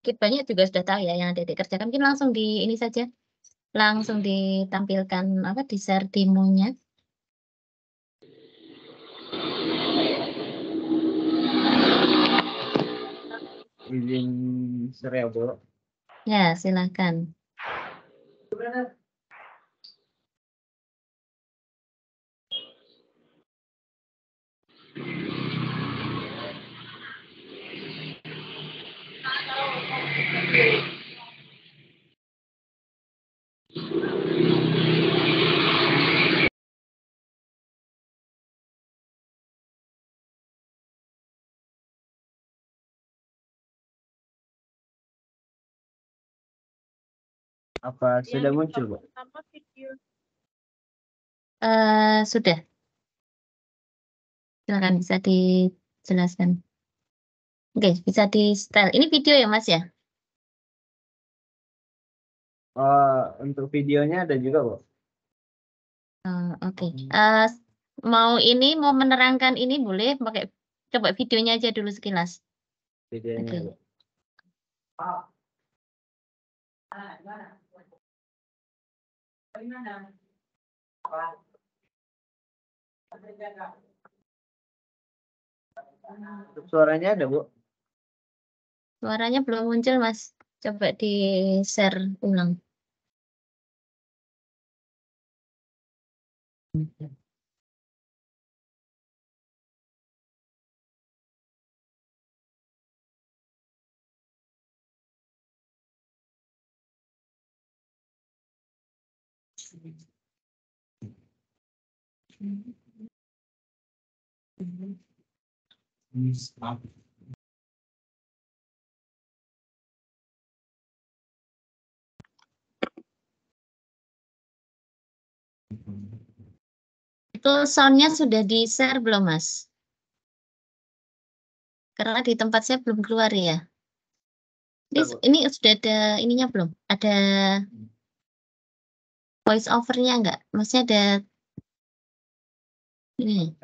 banyak juga sudah tahu ya yang Adik-adik kerjakan. Mungkin langsung di ini saja. Langsung ditampilkan apa di share demonya. Izin share ya, Bu. Ya, silakan. Apa sudah muncul, Bu? Sudah. Silakan bisa dijelaskan. Oke, bisa di style. Ini video ya, Mas ya? Untuk videonya ada juga, Bu. Oke. Mau menerangkan ini boleh pakai coba videonya aja dulu sekilas. Videonya, Oke. Bu. Untuk suaranya ada, Bu? Suaranya belum muncul, Mas. Coba di-share ulang. Itu sound-nya sudah di-share belum, Mas? Karena di tempat saya belum keluar ya. Ini sudah ada ininya belum? Ada voice over-nya enggak? Maksudnya ada ini.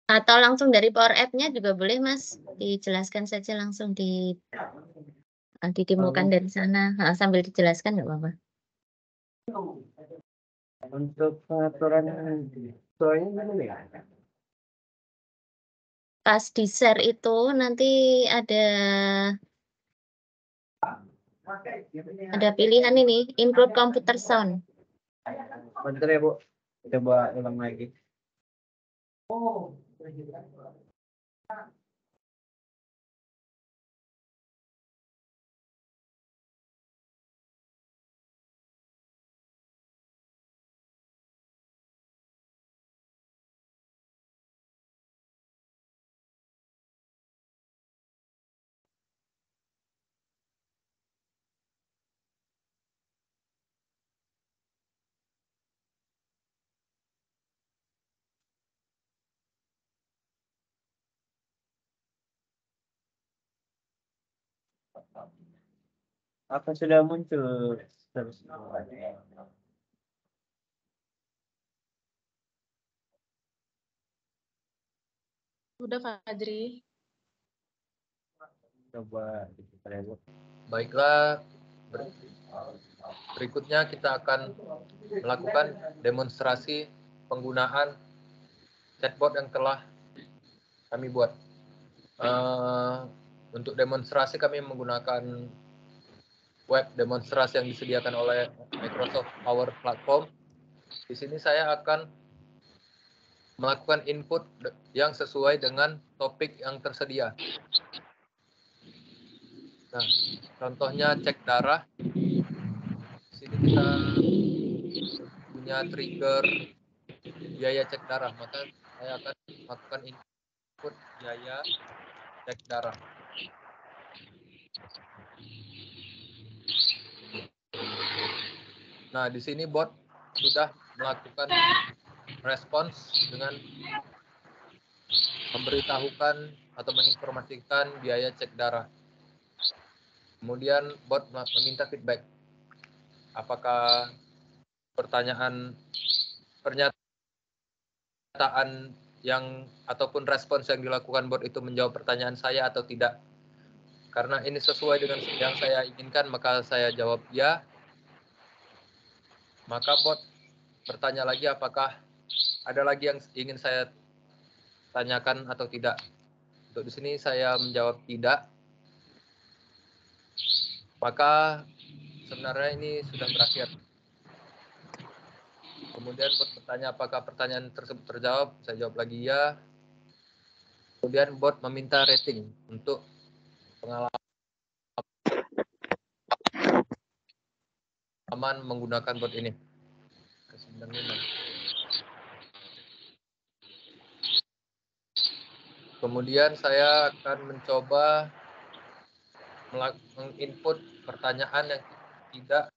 Atau langsung dari Power App-nya juga boleh, Mas. Dijelaskan saja langsung didemokan dari sana. Sambil dijelaskan nggak apa-apa. Untuk pengaturan suaranya gimana ya? Pas di-share itu nanti ada pilihan ini, include computer sound. Bentar ya, Bu. Coba ulang lagi. Apa sudah muncul? Udah, Fadri. Coba. Baiklah, berikutnya kita akan melakukan demonstrasi penggunaan chatbot yang telah kami buat. Untuk demonstrasi kami menggunakan web demonstrasi yang disediakan oleh Microsoft Power Platform. Di sini saya akan melakukan input yang sesuai dengan topik yang tersedia. Nah, contohnya cek darah. Di sini kita punya trigger biaya cek darah, maka saya akan melakukan input biaya cek darah. Nah, di sini bot sudah melakukan respons dengan memberitahukan atau menginformasikan biaya cek darah. Kemudian bot meminta feedback. Apakah pernyataan yang ataupun respons yang dilakukan bot itu menjawab pertanyaan saya atau tidak. Karena ini sesuai dengan yang saya inginkan, maka saya jawab ya. Maka bot bertanya lagi apakah ada lagi yang ingin saya tanyakan atau tidak. Untuk di sini saya menjawab tidak. Maka sebenarnya ini sudah berakhir. Kemudian bot bertanya apakah pertanyaan tersebut terjawab, saya jawab lagi ya. Kemudian bot meminta rating untuk pengalaman menggunakan bot ini. Kemudian saya akan mencoba menginput pertanyaan yang tidak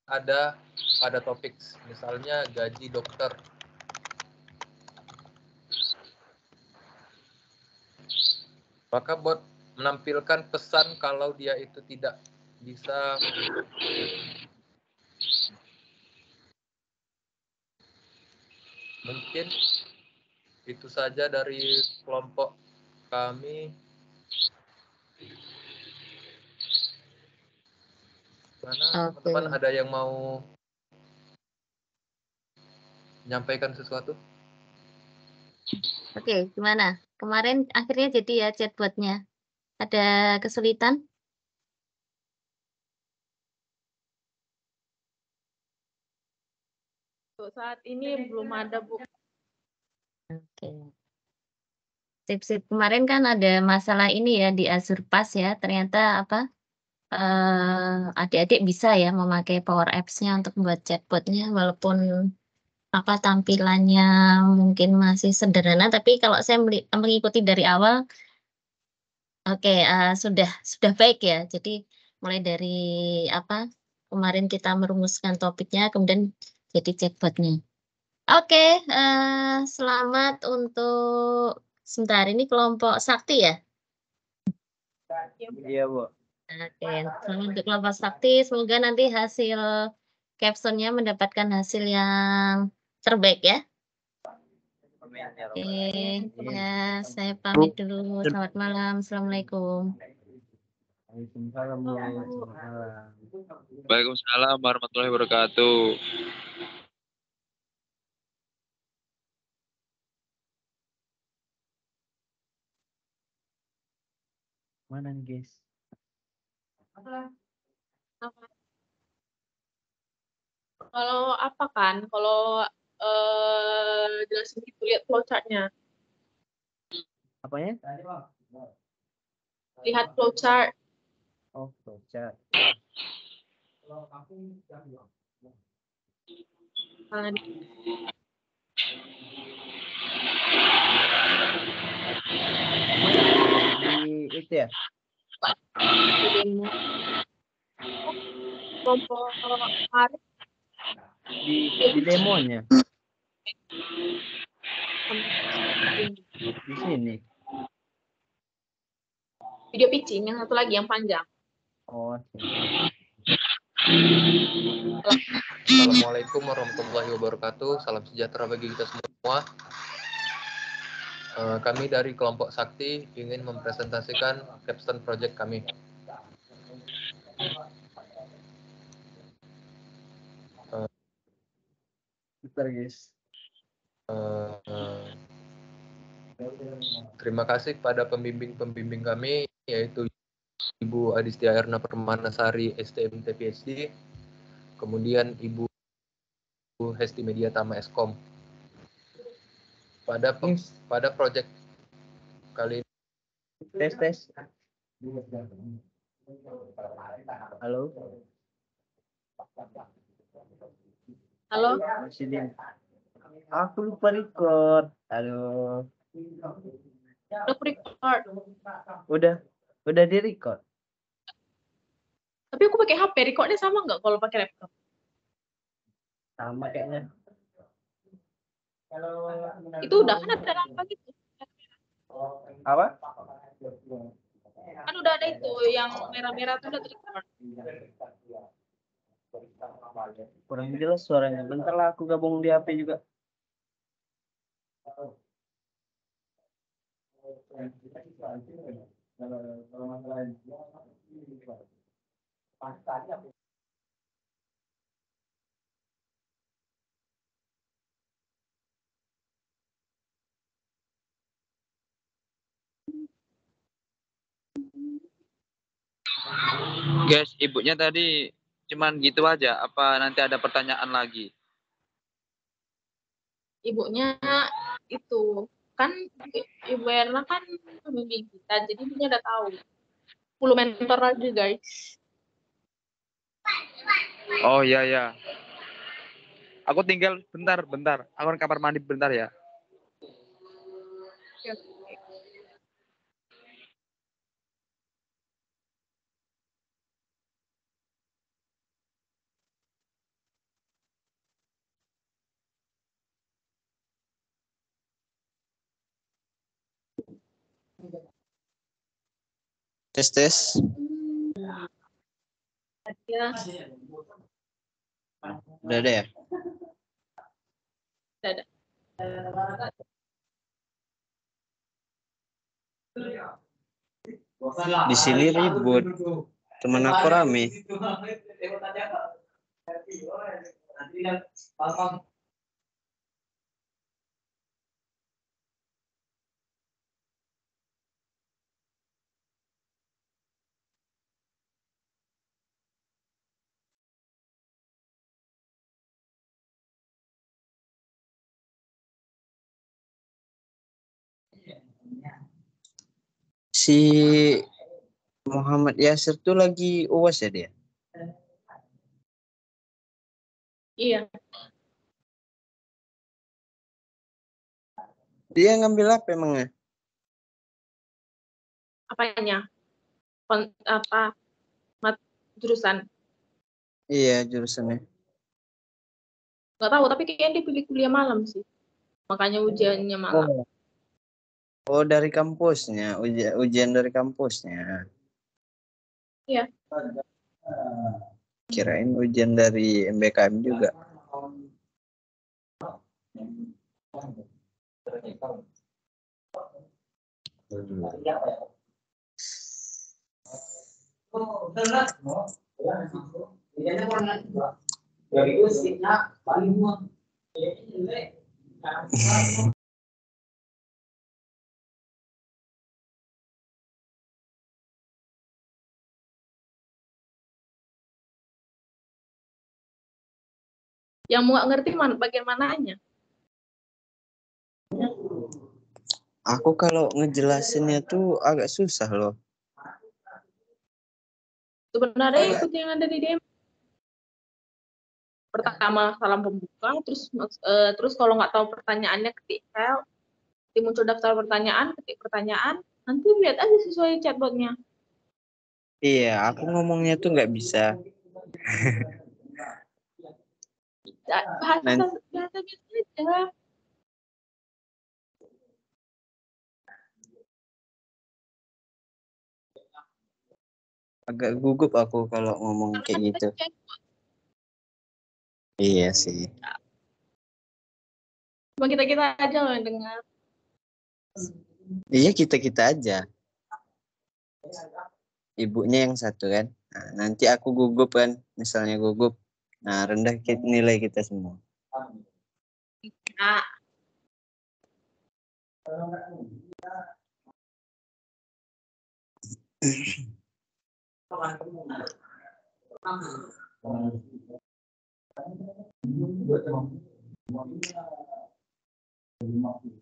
ada pada topik, misalnya gaji dokter. Maka bot menampilkan pesan kalau dia itu tidak bisa mungkin itu saja dari kelompok kami. Mana teman-teman ada yang mau menyampaikan sesuatu? Oke, gimana? Kemarin akhirnya jadi ya chatbotnya. Ada kesulitan? Untuk saat ini belum ada, Bu. Oke. Sip. Kemarin kan ada masalah ini ya di Azure Pass ya. Ternyata apa? Adik-adik bisa ya memakai Power Apps-nya untuk membuat chatbotnya walaupun apa tampilannya mungkin masih sederhana, tapi kalau saya mengikuti dari awal, oke, sudah baik ya. Jadi mulai dari apa kemarin kita merumuskan topiknya, kemudian jadi chatbotnya. Oke, selamat untuk sebentar ini kelompok sakti ya. Iya, Bu. Oke, selamat untuk kelompok sakti. Semoga nanti hasil capstone-nya mendapatkan hasil yang terbaik ya. Oke, ya saya pamit dulu. Selamat malam. Assalamualaikum. Waalaikumsalam, Bu. Selamat malam. Waalaikumsalam warahmatullahi wabarakatuh. Mana nih, guys? Kalau apa kan? Kalau jelasin gitu, lihat flowchart-nya. Apanya? Lihat flowchart. Oh, flowchart. Di itu ya? Demo. Kelompok kemarin Di demonya. Di sini. video pitching, yang satu lagi yang panjang. Oh, Assalamualaikum warahmatullahi wabarakatuh. Salam sejahtera bagi kita semua. Kami dari kelompok sakti ingin mempresentasikan capstone project kami. bentar, guys. Terima kasih pada pembimbing kami, yaitu Ibu Ibu Adistia Erna Permanasari, STMT PhD, kemudian Ibu Hesti Mediatama Eskom. Pada proyek kali ini Tes. Halo. Halo, Masih di. Aku lupa record. Aduh. udah record. Udah di record. Tapi aku pakai HP, recordnya sama nggak kalau pakai laptop? Sama kayaknya. Itu udah kan ada apa gitu? Apa? Kan udah ada itu, yang merah-merah tuh udah record. Kurang jelas suaranya. Bentar lah aku gabung di HP juga. Guys, ibunya tadi cuman gitu aja. Apa nanti ada pertanyaan lagi? Ibunya itu kan Ibu Erna kan pembimbing kita, jadi dia udah tahu. 10 mentor lagi guys. Oh iya ya. Aku tinggal bentar. Aku ke kamar mandi bentar ya. Tes. Ya, Udah ada ya? ada. Di sini ribut. Teman aku rame. Si Muhammad Yasir tuh lagi UAS ya dia? Iya, Dia ngambil apa emangnya? apanya? Jurusan? Iya jurusannya. Nggak tahu, tapi kayaknya dia pilih kuliah malam sih. Makanya ujiannya malam. Oh dari kampusnya, ujian dari kampusnya. Iya. Kirain ujian dari MBKM juga. Yang mau nggak ngerti bagian mananya? Aku kalau ngejelasinnya tuh agak susah loh. Sebenarnya ikut yang ada di demo. Pertama salam pembuka, terus kalau nggak tahu pertanyaannya ketik file, muncul daftar pertanyaan, ketik pertanyaan, nanti lihat aja sesuai chatbotnya. Iya, aku ngomongnya tuh nggak bisa. Bahasa biasa aja. Agak gugup aku kalau ngomong kayak gitu. Iya sih. Cuma kita aja loh yang dengar. Iya kita aja. Ibunya yang satu kan. Nah, nanti aku gugup kan, misalnya gugup. Nah rendah nilai kita semua. Nah,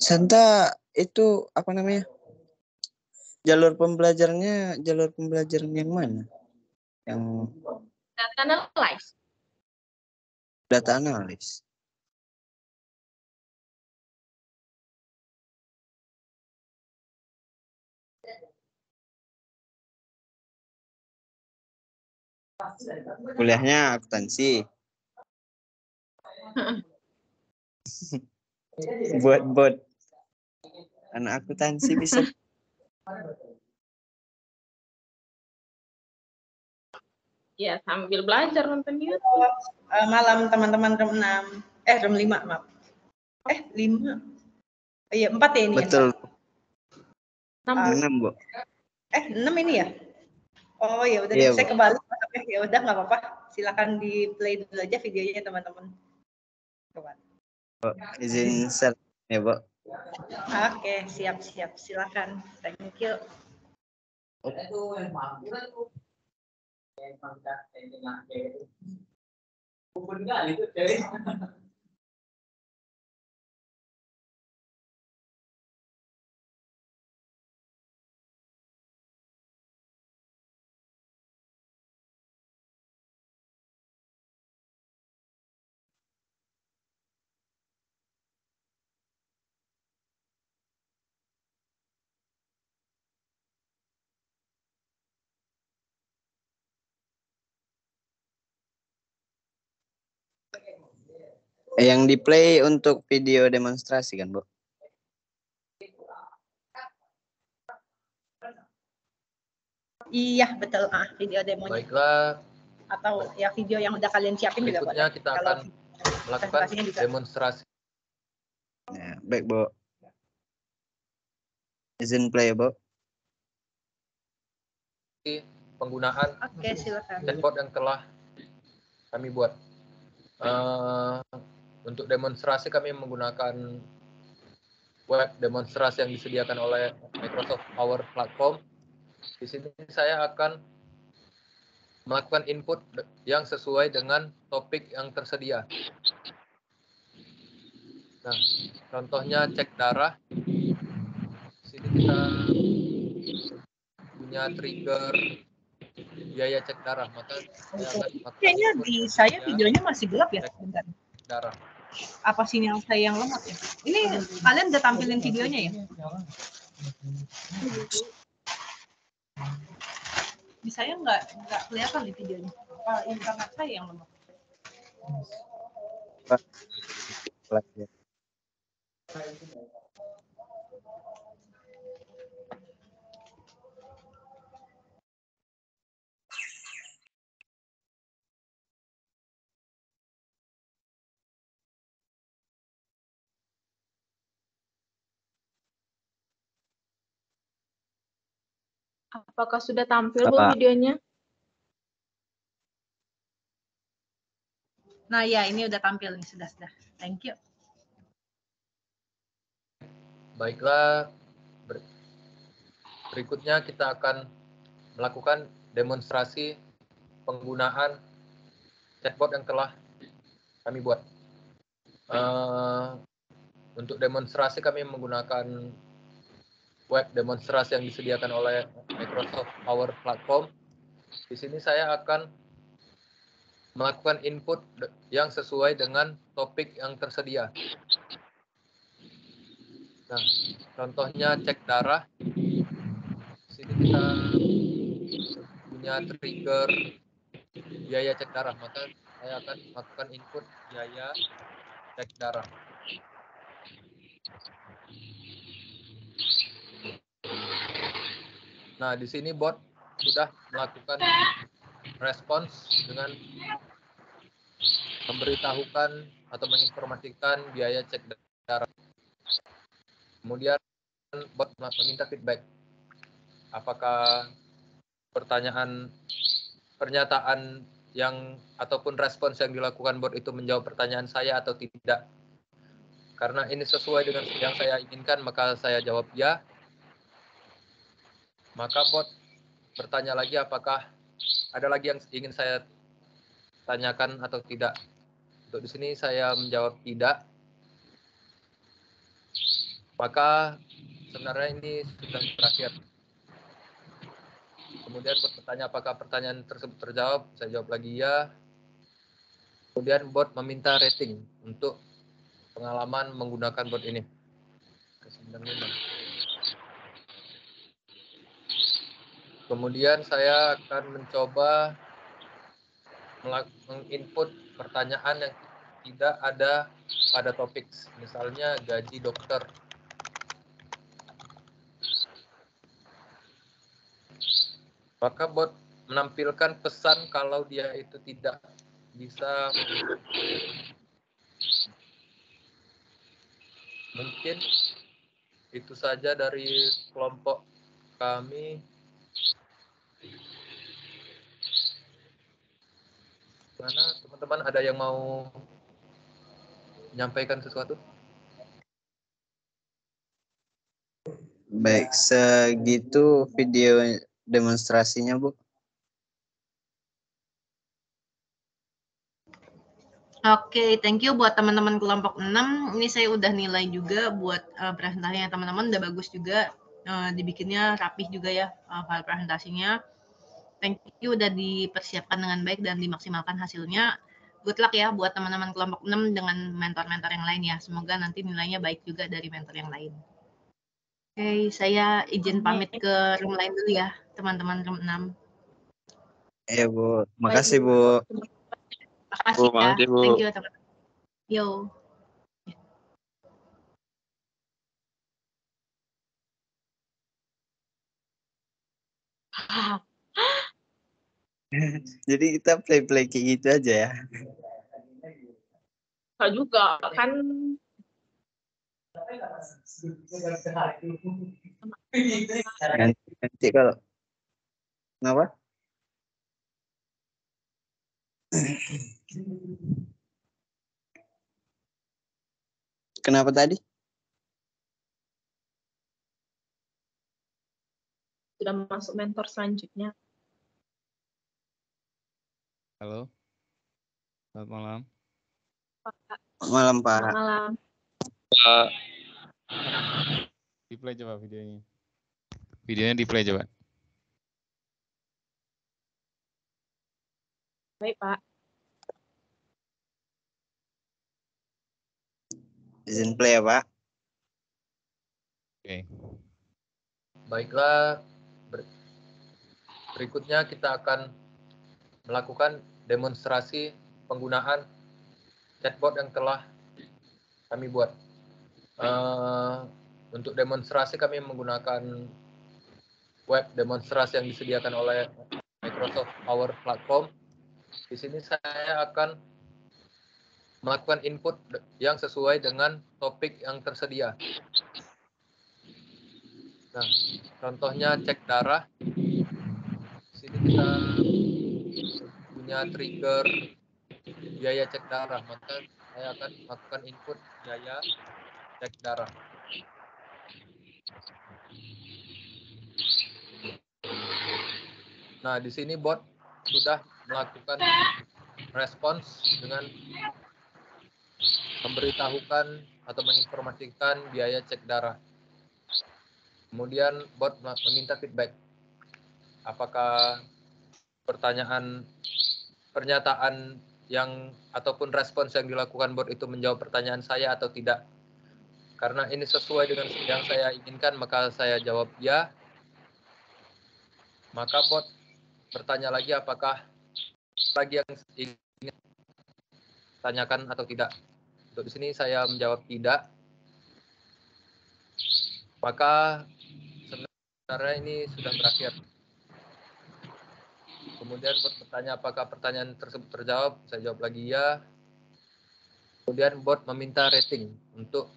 Santa itu apa namanya? Jalur pembelajaran yang mana? Yang Data analyze. data analis. Kuliahnya akuntansi. Buat anak akuntansi bisa. Ya, sambil belajar nonton YouTube. Malam teman-teman rem 6. Rem 5, maaf. 5. Iya, 4 ya ini. Betul. Ya, 6, Bu. 6 ini ya? Oh ya udah, Iya, saya Bu. kebalik. Ya udah nggak apa-apa. Silakan di play dulu aja videonya teman-teman. Izin share ya, Bu. Oke, siap. Silakan. Thank you. Yang di play untuk video demonstrasi kan, Bu? Iya, betul. Video demonya. Baiklah, Atau ya video yang udah kalian siapin juga boleh. berikutnya kita akan melakukan presentasinya juga. demonstrasi. Ya, baik, Bu. Izin play ya, Bu. Penggunaan Oke, silakan. chatbot yang telah kami buat. Untuk demonstrasi kami menggunakan web demonstrasi yang disediakan oleh Microsoft Power Platform. Di sini saya akan melakukan input yang sesuai dengan topik yang tersedia. Nah, contohnya cek darah. Di sini kita punya trigger biaya cek darah, maka saya akan melakukan Kayaknya input di saya biaya videonya masih gelap ya. cek Bentar. darah. Apa sinyal saya yang lemot ya? Ini kalian udah tampilin videonya ya? Di saya nggak kelihatan di videonya. Apa internet saya yang lemot? Apakah sudah tampil, Bu, Apa? videonya? Nah ya, ini udah tampil nih, sudah. Thank you. Baiklah, berikutnya kita akan melakukan demonstrasi penggunaan chatbot yang telah kami buat. Untuk demonstrasi kami menggunakan web demonstrasi yang disediakan oleh Microsoft Power Platform. Di sini saya akan melakukan input yang sesuai dengan topik yang tersedia. Nah, contohnya cek darah. Di sini kita punya trigger biaya cek darah, maka saya akan melakukan input biaya cek darah. Nah, di sini bot sudah melakukan respons dengan memberitahukan atau menginformasikan biaya cek darah. Kemudian bot meminta feedback. Apakah pernyataan yang ataupun respons yang dilakukan bot itu menjawab pertanyaan saya atau tidak? Karena ini sesuai dengan yang saya inginkan, maka saya jawab ya. Maka bot bertanya lagi apakah ada lagi yang ingin saya tanyakan atau tidak? Untuk di sini saya menjawab tidak. Maka sebenarnya ini sudah berakhir. Kemudian bertanya apakah pertanyaan tersebut terjawab, saya jawab lagi ya. Kemudian bot meminta rating untuk pengalaman menggunakan bot ini. Kemudian saya akan mencoba menginput pertanyaan yang tidak ada pada topik, misalnya gaji dokter. Maka bot menampilkan pesan kalau dia itu tidak bisa. Mungkin itu saja dari kelompok kami. Mana teman-teman ada yang mau menyampaikan sesuatu? Baik, segitu video demonstrasinya, Bu. Oke, thank you buat teman-teman kelompok 6. Ini saya udah nilai juga buat presentasinya teman-teman, udah bagus juga. Dibikinnya rapih juga ya file presentasinya. Thank you udah dipersiapkan dengan baik dan dimaksimalkan hasilnya. Good luck ya buat teman-teman kelompok 6 dengan mentor-mentor yang lain ya. Semoga nanti nilainya baik juga dari mentor yang lain. Oke, saya izin pamit ke room lain dulu ya, teman-teman room 6. Iya, Bu. Makasih, Bu. Makasih ya. makasih, Bu. Thank you, teman-teman. Yo. Jadi kita play-play kayak gitu aja ya. Enggak juga kan Nanti kalau kenapa? Kenapa tadi? sudah masuk mentor selanjutnya. Halo. Selamat malam. Malam, Pak. Selamat malam. Di play coba videonya. Videonya di play coba. Baik, Pak. Izin play ya, Pak. Oke. Baiklah, berikutnya kita akan melakukan demonstrasi penggunaan chatbot yang telah kami buat. Untuk demonstrasi kami menggunakan web demonstrasi yang disediakan oleh Microsoft Power Platform. Di sini saya akan melakukan input yang sesuai dengan topik yang tersedia. Nah, contohnya cek darah. Di sini kita punya trigger biaya cek darah, maka saya akan melakukan input biaya cek darah. Nah, di sini bot sudah melakukan respons dengan memberitahukan atau menginformasikan biaya cek darah. Kemudian bot meminta feedback. Apakah pernyataan yang ataupun respons yang dilakukan bot itu menjawab pertanyaan saya atau tidak. Karena ini sesuai dengan yang saya inginkan, maka saya jawab ya. Maka bot bertanya lagi apakah lagi yang ingin tanyakan atau tidak. Untuk di sini saya menjawab tidak. Maka sebenarnya ini sudah berakhir. Kemudian bot bertanya apakah pertanyaan tersebut terjawab, saya jawab lagi ya. Kemudian bot meminta rating untuk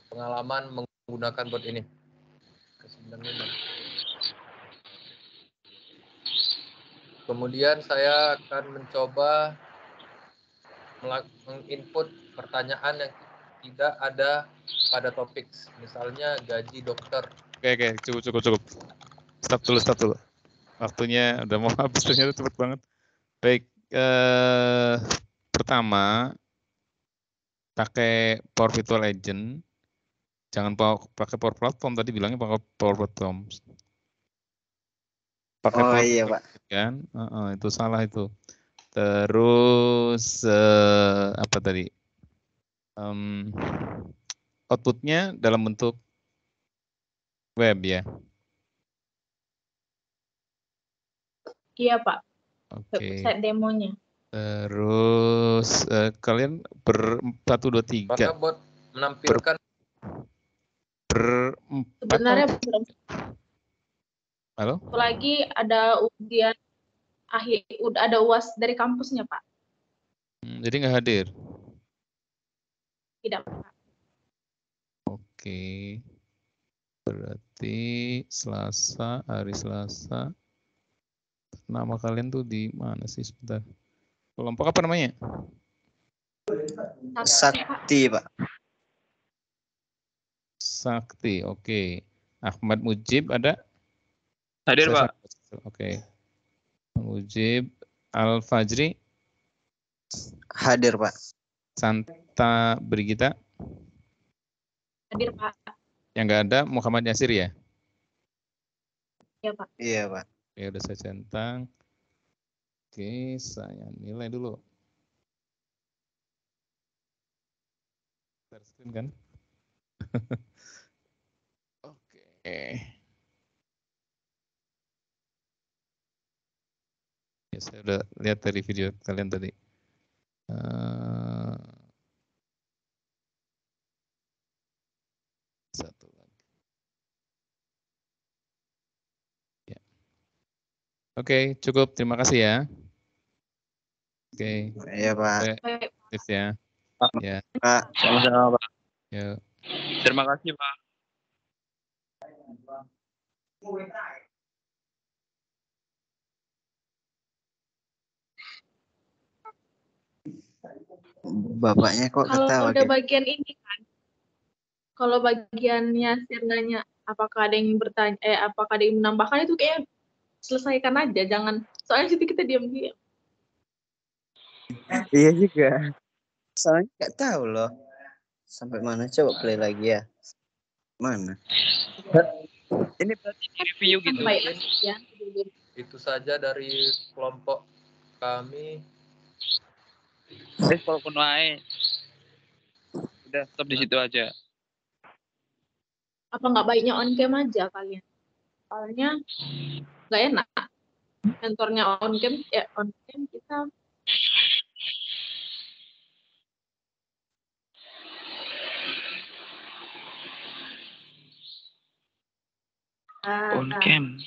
pengalaman menggunakan bot ini. Kemudian saya akan mencoba menginput pertanyaan yang tidak ada pada topik, misalnya gaji dokter. Oke, cukup. Stop dulu. waktunya udah mau habis, ternyata cepet banget. Baik, pertama pakai Power Virtual Agent. Jangan pakai Power Platform, tadi bilangnya pakai Power Platform. Pakai Oh Power iya, Virtual Pak. Agent kan? Itu salah itu. Terus apa tadi? Outputnya dalam bentuk web ya. Iya, Pak. Oke. Website demonya. Terus kalian 1, 2, 3. Apakah bot menampilkan berempat? Sebenarnya belum. Halo? Lagi ada ujian akhir, udah ada UAS dari kampusnya, Pak. Jadi nggak hadir? Tidak, Pak. Oke. Berarti Selasa, hari Selasa. Nama kalian tuh di mana sih, sebentar? Kelompok apa namanya? Sakti, Pak. Sakti, oke. Ahmad Mujib ada? Hadir, Pak. Oke. Mujib, Al Fajri, Hadir, Pak. Santa Brigita, Hadir, Pak. yang nggak ada Muhammad Yasir ya? Iya, Pak. Iya, Pak. Ya udah saya centang. Oke, saya nilai dulu. Share screen kan? Oke. Ya, saya udah lihat dari video kalian tadi. Satu lagi. Ya. Oke, cukup. Terima kasih ya. Oke. Iya, Pak. Tips ya. Ya. Pak. Sama-sama, Pak. Ya. Terima kasih, Pak. Bapaknya kok Kalau ketawa udah gitu? bagian ini kan, kalau bagiannya nanya apakah ada yang bertanya, apakah ada yang menambahkan, itu kayak selesaikan aja, jangan, soalnya situ kita diam-diam. Iya juga. Soalnya nggak tahu loh. Sampai mana, coba play lagi ya. Mana? Ini berarti di review gitu. Sampai ya. itu saja dari kelompok kami. Kalau penuh aja. Udah stop di situ aja. Apa nggak baiknya on cam aja kalian? Soalnya nggak enak. Mentornya on cam, kita On cam.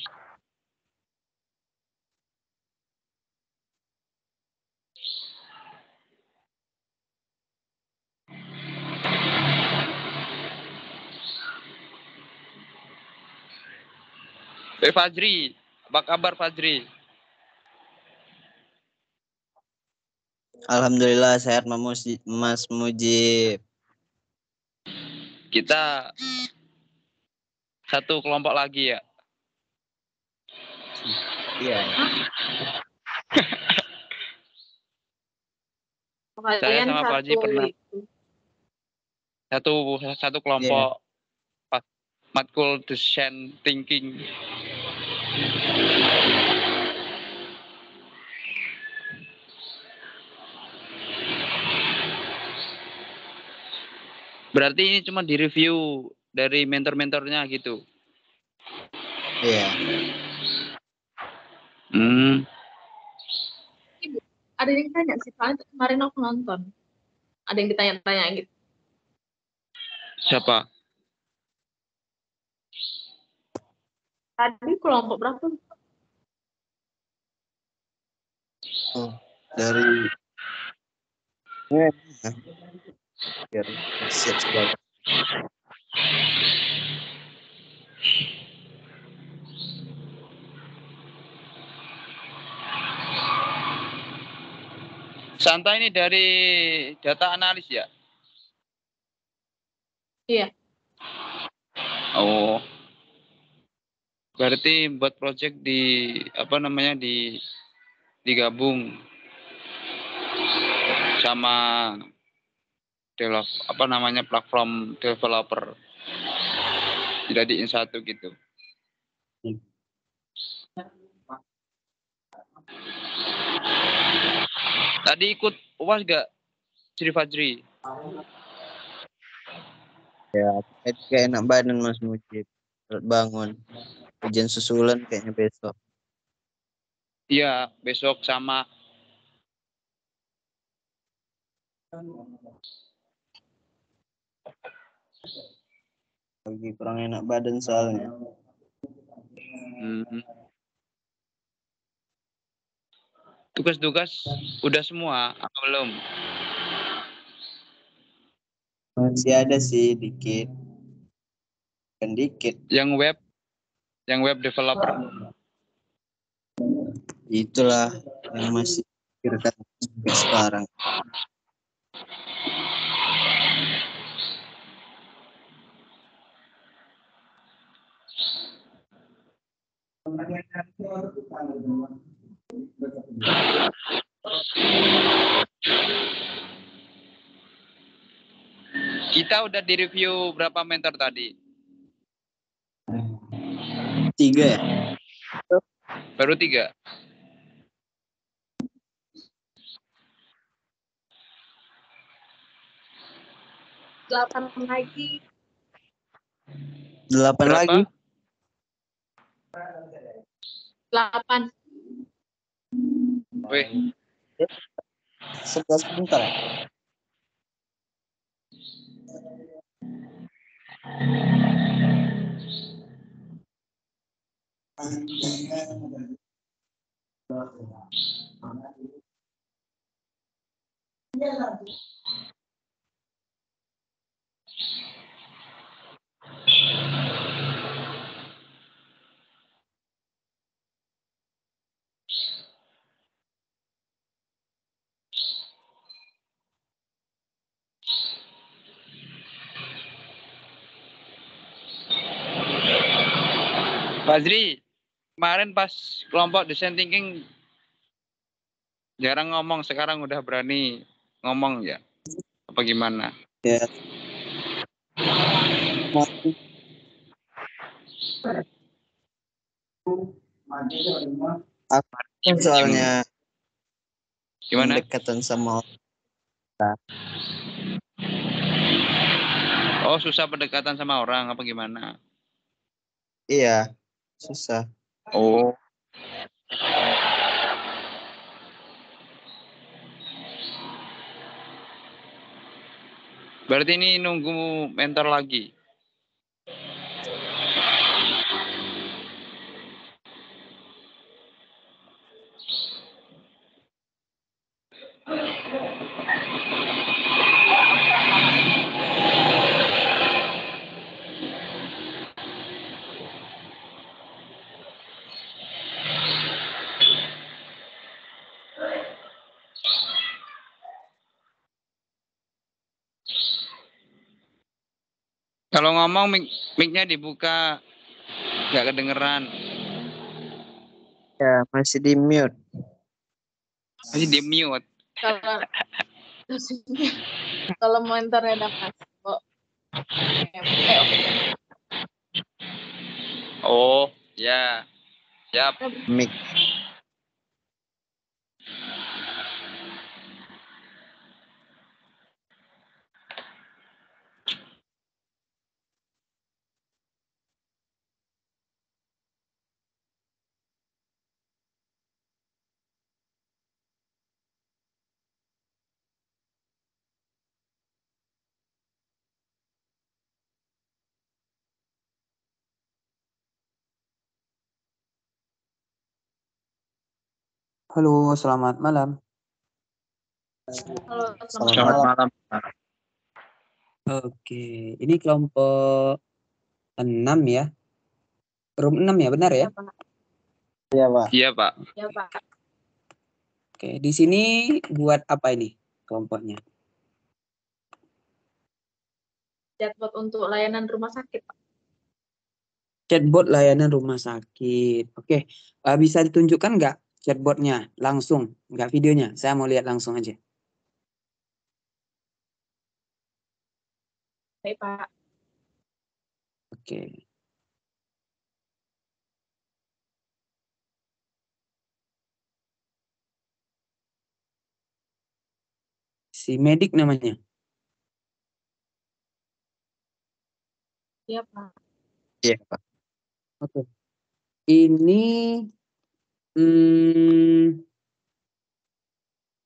Fajri, apa kabar Fajri? Alhamdulillah sehat Mas Mujib. Kita satu kelompok lagi ya. Iya. Saya sama Pak Haji pernah satu kelompok matkul design thinking. Berarti ini cuma di review dari mentor-mentornya gitu. Iya. Ada yang tanya sih, Pak, kemarin aku nonton. Ada yang ditanya-tanya gitu. Siapa? Tadi kelompok berapa? Oh, dari siap sekali. Santa ini dari data analis ya? Iya. Oh. Berarti buat project di apa namanya digabung sama apa namanya platform developer, dijadiin satu gitu. Tadi ikut UAS gak Sri Fajri? Ya, kayak enak badan Mas Mujib. Bangun. Ujian susulan kayaknya besok. Iya, besok sama Lagi kurang enak badan soalnya. tugas-tugas udah semua apa belum? Masih ada sih dikit. Kan dikit. Yang web developer. Itulah yang masih pikirkan sampai sekarang. Kita udah direview berapa mentor tadi? 3 ya? Baru 3. Delapan lagi. 8 Berapa? lagi. 8. Wih, 11 bentar. Fajri, kemarin pas kelompok design thinking jarang ngomong, sekarang udah berani ngomong ya? Apa gimana? Ya. Aku soalnya Gimana? pendekatan sama Oh, susah pendekatan sama orang apa gimana? iya, susah. Oh. Berarti ini nunggu mentor lagi. Kalau ngomong mic-nya dibuka, nggak kedengeran. Ya, masih di mute. Masih di mute. Kalau mentornya ada masuk. Oh, ya. Siap. Mic. Halo, selamat malam. Halo, Selamat malam. Oke, ini kelompok 6 ya. Room 6 ya, benar ya? Iya, Pak. Iya, Pak. Ya, Pak. Oke, di sini buat apa ini kelompoknya? Chatbot untuk layanan rumah sakit, Pak. Chatbot layanan rumah sakit. Oke, bisa ditunjukkan nggak chatbotnya langsung, nggak videonya? Saya mau lihat langsung aja. Baik, Pak. Oke. Si Medik namanya. Iya, Pak. Iya, Pak. Oke. Ini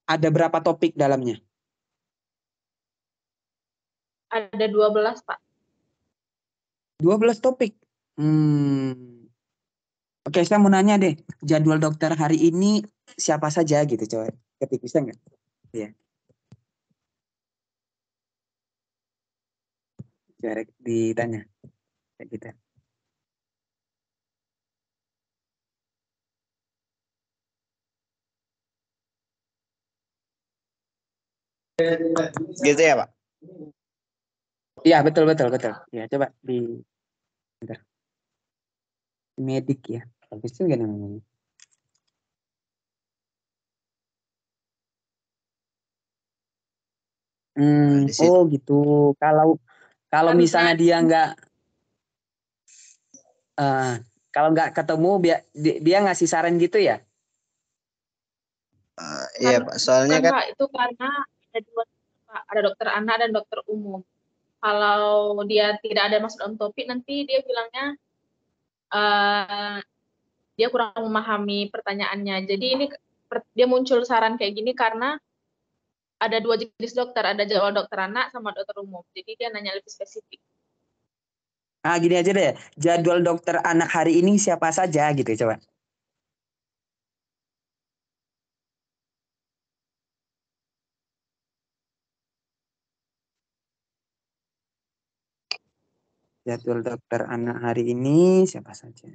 ada berapa topik dalamnya? Ada 12, Pak. 12 topik. Oke, saya mau nanya deh, jadwal dokter hari ini siapa saja gitu, coba ketik bisa nggak? Ya, direct ditanya kayak gitu. Gitu ya, Pak? Iya, betul. Ya, coba di bentar. Medik ya. Bagus juga namanya. Di situ. Oh gitu. Kalau misalnya dia nggak ketemu dia ngasih saran gitu ya? Iya, Pak. Soalnya Kan, kan Pak, itu karena ada 2, Pak. Ada dokter anak dan dokter umum. Kalau dia tidak ada masuk dalam topik, nanti dia bilangnya dia kurang memahami pertanyaannya. Jadi ini dia muncul saran kayak gini karena ada 2 jenis dokter, ada jadwal dokter anak sama dokter umum. Jadi dia nanya lebih spesifik. Gini aja deh. Jadwal dokter anak hari ini siapa saja gitu, coba. Jadwal dokter anak hari ini siapa saja?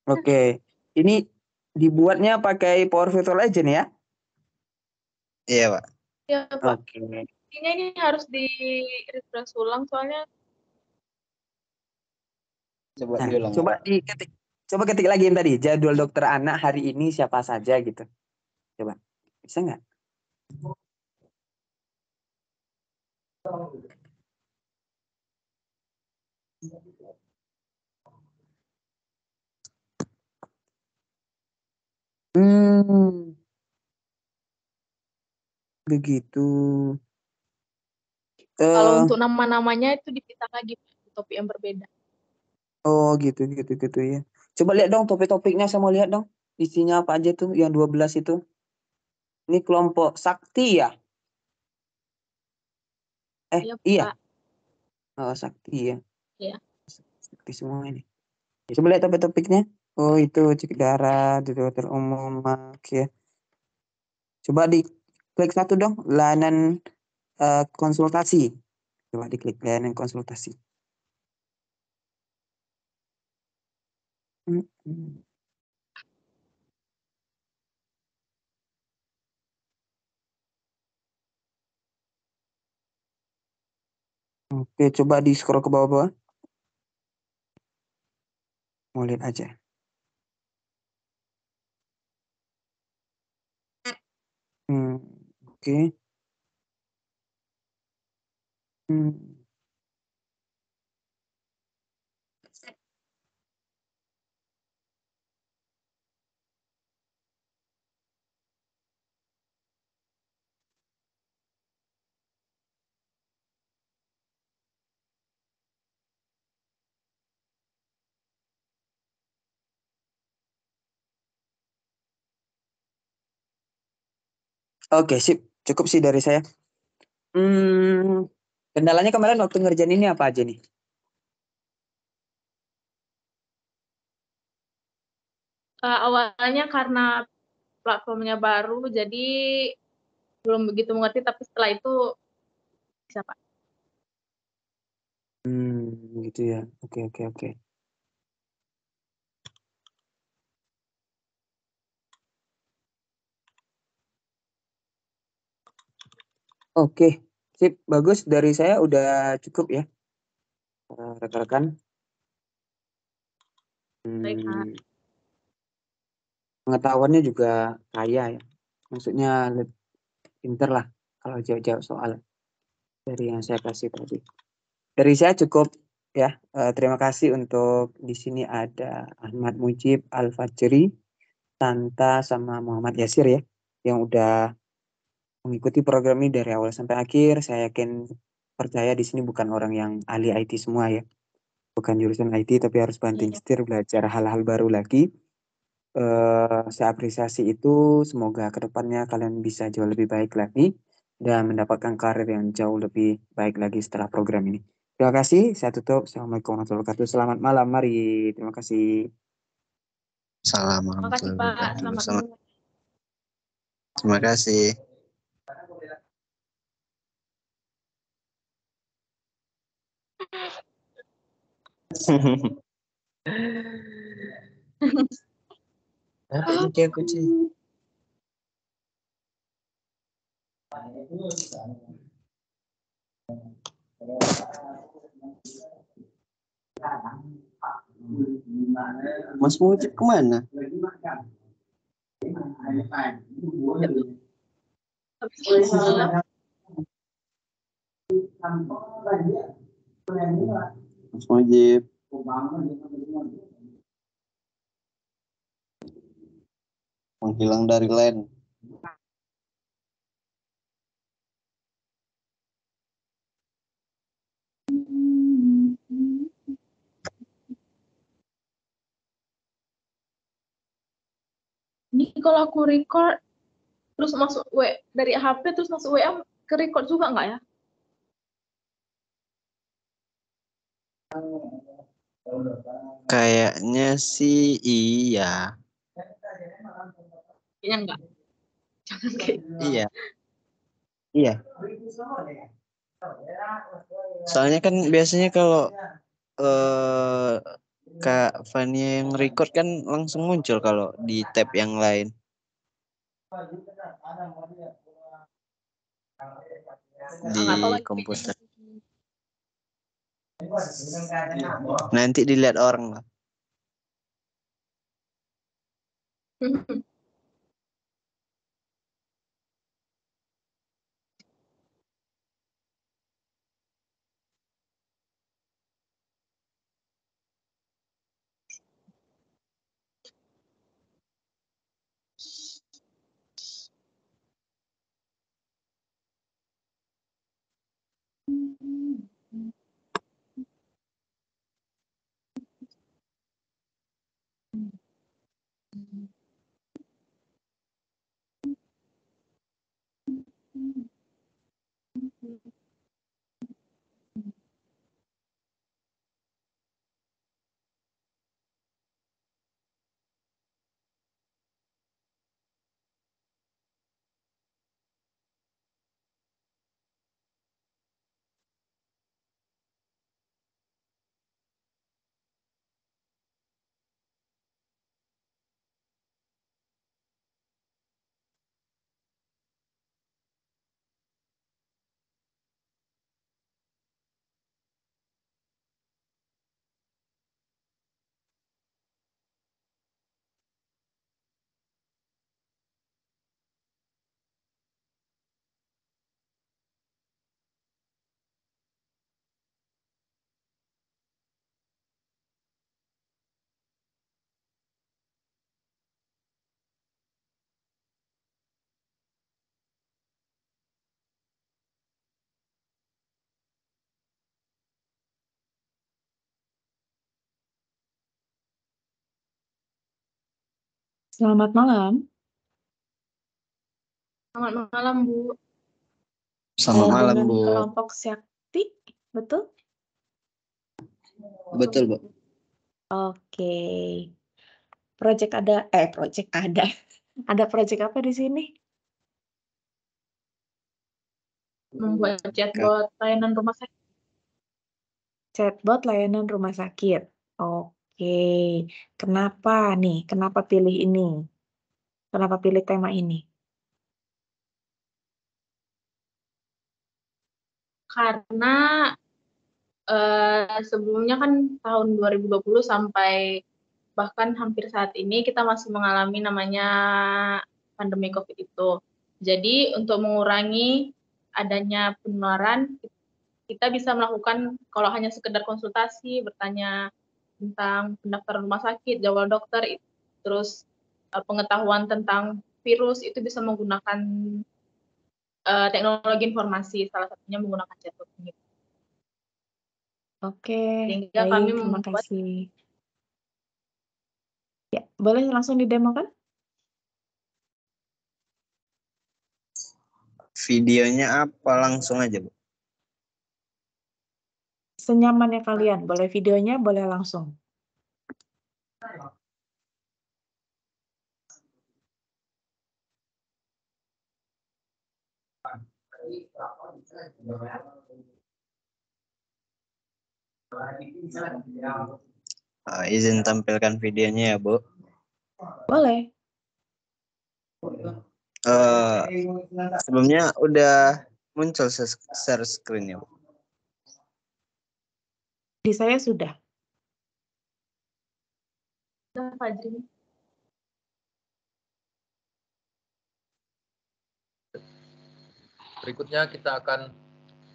Oke, ini dibuatnya pakai Power Virtual Agent ya? iya, Pak. Ya, Pak. Oke. Intinya ini harus di refresh ulang soalnya. Coba Nah, diulang. coba ketik lagi yang tadi, jadwal dokter anak hari ini siapa saja gitu. Coba, bisa nggak? Begitu. Kalau untuk nama-namanya itu dipisah lagi di topik yang berbeda. Oh gitu ya. Coba lihat dong topik-topiknya, saya mau lihat dong. Isinya apa aja tuh yang 12 itu. Ini kelompok sakti ya? Iya, Iya. Pak. Oh, sakti ya. Iya. Sakti semua ini. Ya, coba lihat topik-topiknya. Oh itu cek darah, di dokter umum, ya. Coba diklik satu dong, layanan konsultasi. Coba diklik layanan konsultasi. Oke, coba di scroll ke bawah-bawah. Mau lihat aja. Oke. Oke, sip. Cukup sih dari saya. Kendalanya kemarin waktu ngerjain ini apa aja nih? Awalnya karena platformnya baru, jadi belum begitu mengerti, tapi setelah itu bisa, Pak. Gitu ya. Oke. Oke, sip, bagus. Dari saya udah cukup ya, rekan-rekan. Baik, Kak. Pengetahuannya juga kaya ya. Maksudnya pinter lah kalau jawab soal dari yang saya kasih tadi. Dari saya cukup ya. Terima kasih untuk di sini ada Ahmad Mujib, Al-Fajri, Tanta, sama Muhammad Yasir ya, yang udah mengikuti program ini dari awal sampai akhir. Saya yakin percaya di sini bukan orang yang ahli IT semua ya. Bukan jurusan IT tapi harus banting setir belajar hal-hal baru lagi. Saya apresiasi itu. Semoga kedepannya kalian bisa jauh lebih baik lagi dan mendapatkan karir yang jauh lebih baik lagi setelah program ini. Terima kasih. Saya tutup. Assalamualaikum warahmatullahi wabarakatuh. Selamat malam. Mari. Terima kasih. Salam Terima kasih, warahmatullahi Pak. wabarakatuh. Selamat malam. Terima kasih. Apa ini kayak kucing? Mas Mujib kemana? Mas Mujib. Menghilang dari line. Ini kalau aku record terus masuk dari HP terus masuk WA ke record juga nggak ya? Kayaknya sih iya. Kayaknya enggak. Jangan kayak. Iya. Soalnya kan biasanya kalau Kak Fania yang record kan langsung muncul kalau di tab yang lain. Di komputer. Nanti dilihat orang lah. Selamat malam. Selamat malam, Bu. Selamat malam, Dengan Bu. kelompok Sakti, betul? Betul, Bu. Oke. Project ada. Ada project apa di sini? Membuat chatbot layanan rumah sakit. chatbot layanan rumah sakit. Oke, kenapa nih? Kenapa pilih ini? Kenapa pilih tema ini? Karena sebelumnya kan tahun 2020 sampai bahkan hampir saat ini kita masih mengalami namanya pandemi COVID itu. Jadi untuk mengurangi adanya penularan, kita bisa melakukan kalau hanya sekedar konsultasi, bertanya tentang pendaftaran rumah sakit, jadwal dokter, terus pengetahuan tentang virus itu bisa menggunakan teknologi informasi, salah satunya menggunakan chatbot ini. Oke, Sehingga baik, kami terima membuat kasih. Ya, boleh langsung didemokan? Videonya apa langsung aja, Bu? Senyamannya kalian, boleh videonya, boleh langsung. Izin tampilkan videonya ya, Bu. Boleh. Sebelumnya udah muncul share screen ya, Bu? Di saya sudah. Fajri. Berikutnya kita akan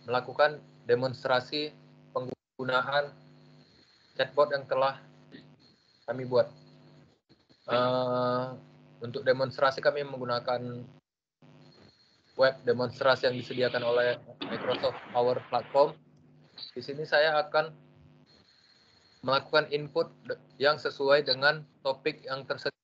melakukan demonstrasi penggunaan chatbot yang telah kami buat. Untuk demonstrasi kami menggunakan web demonstrasi yang disediakan oleh Microsoft Power Platform. Di sini saya akan melakukan input yang sesuai dengan topik yang tersedia.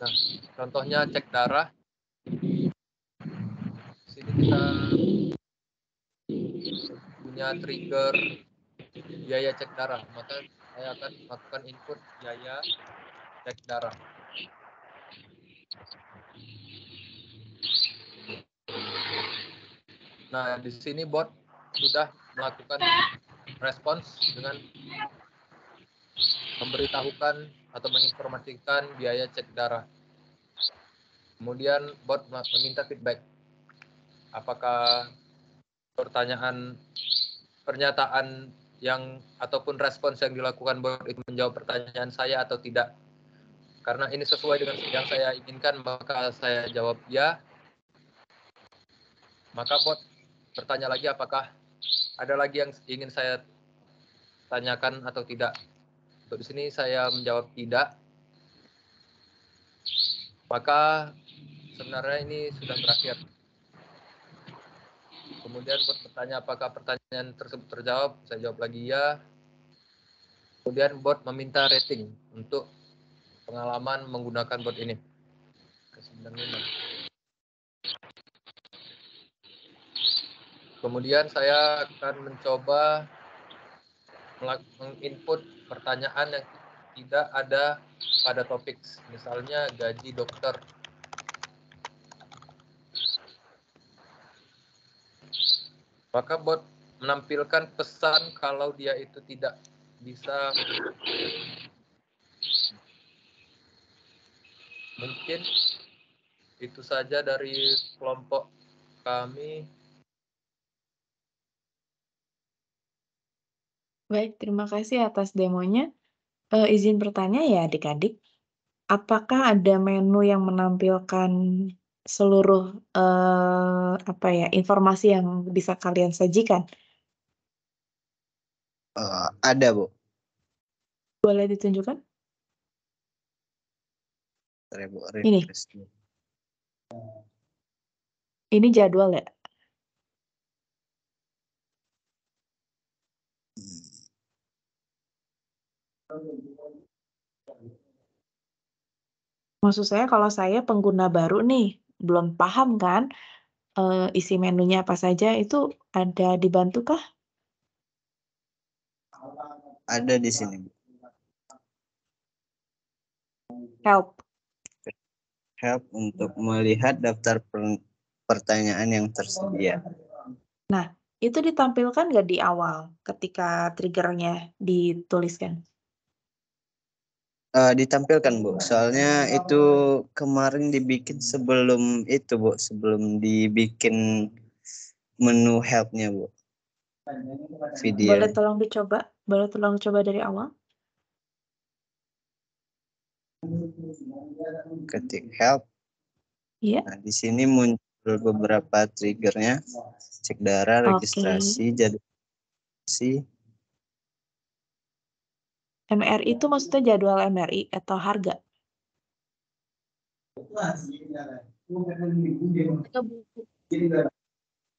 Nah, contohnya cek darah. Di sini kita punya trigger biaya cek darah, maka saya akan melakukan input biaya cek darah. Nah, di sini bot sudah melakukan respons dengan memberitahukan atau menginformasikan biaya cek darah. Kemudian bot meminta feedback. Apakah pernyataan yang ataupun respons yang dilakukan bot itu menjawab pertanyaan saya atau tidak. Karena ini sesuai dengan yang saya inginkan, maka saya jawab ya. Maka bot bertanya lagi apakah ada lagi yang ingin saya tanyakan atau tidak. Untuk di sini saya menjawab tidak. Maka sebenarnya ini sudah berakhir. Kemudian bot bertanya apakah pertanyaan tersebut terjawab, saya jawab lagi ya. Kemudian bot meminta rating untuk pengalaman menggunakan bot ini. Kemudian saya akan mencoba menginput pertanyaan yang tidak ada pada topik, misalnya gaji dokter. Maka bot menampilkan pesan kalau dia itu tidak bisa. Mungkin itu saja dari kelompok kami. Baik, terima kasih atas demonya. Izin bertanya ya adik-adik, apakah ada menu yang menampilkan seluruh informasi yang bisa kalian sajikan? Ada, Bu. Boleh ditunjukkan? Ini. Ini jadwal ya? Maksud saya kalau saya pengguna baru nih, belum paham kan isi menunya apa saja, itu ada dibantukah? Ada di sini. Help. help untuk melihat daftar pertanyaan yang tersedia. Nah, itu ditampilkan nggak di awal ketika triggernya dituliskan? Ditampilkan, Bu. Soalnya itu kemarin dibikin sebelum itu, Bu. Sebelum dibikin menu help-nya, Bu. Video. Boleh tolong dicoba? Boleh tolong coba dari awal? Ketik help. Iya. Nah, di sini muncul beberapa triggernya. Cek darah, registrasi, jadwal. MRI itu maksudnya jadwal MRI atau harga?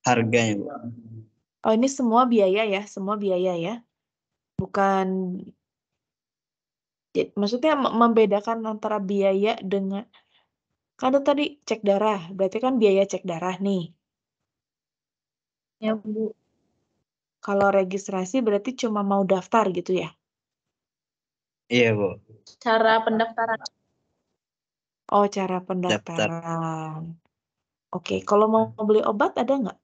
Harganya, Bu. Oh, ini semua biaya ya, semua biaya ya. Bukan, maksudnya membedakan antara biaya dengan, kan itu tadi cek darah, berarti kan biaya cek darah nih. Ya, Bu. Kalau registrasi berarti cuma mau daftar gitu ya? Iya, Bu. Cara pendaftaran. Oh, cara pendaftaran. Oke, kalau mau beli obat ada nggak?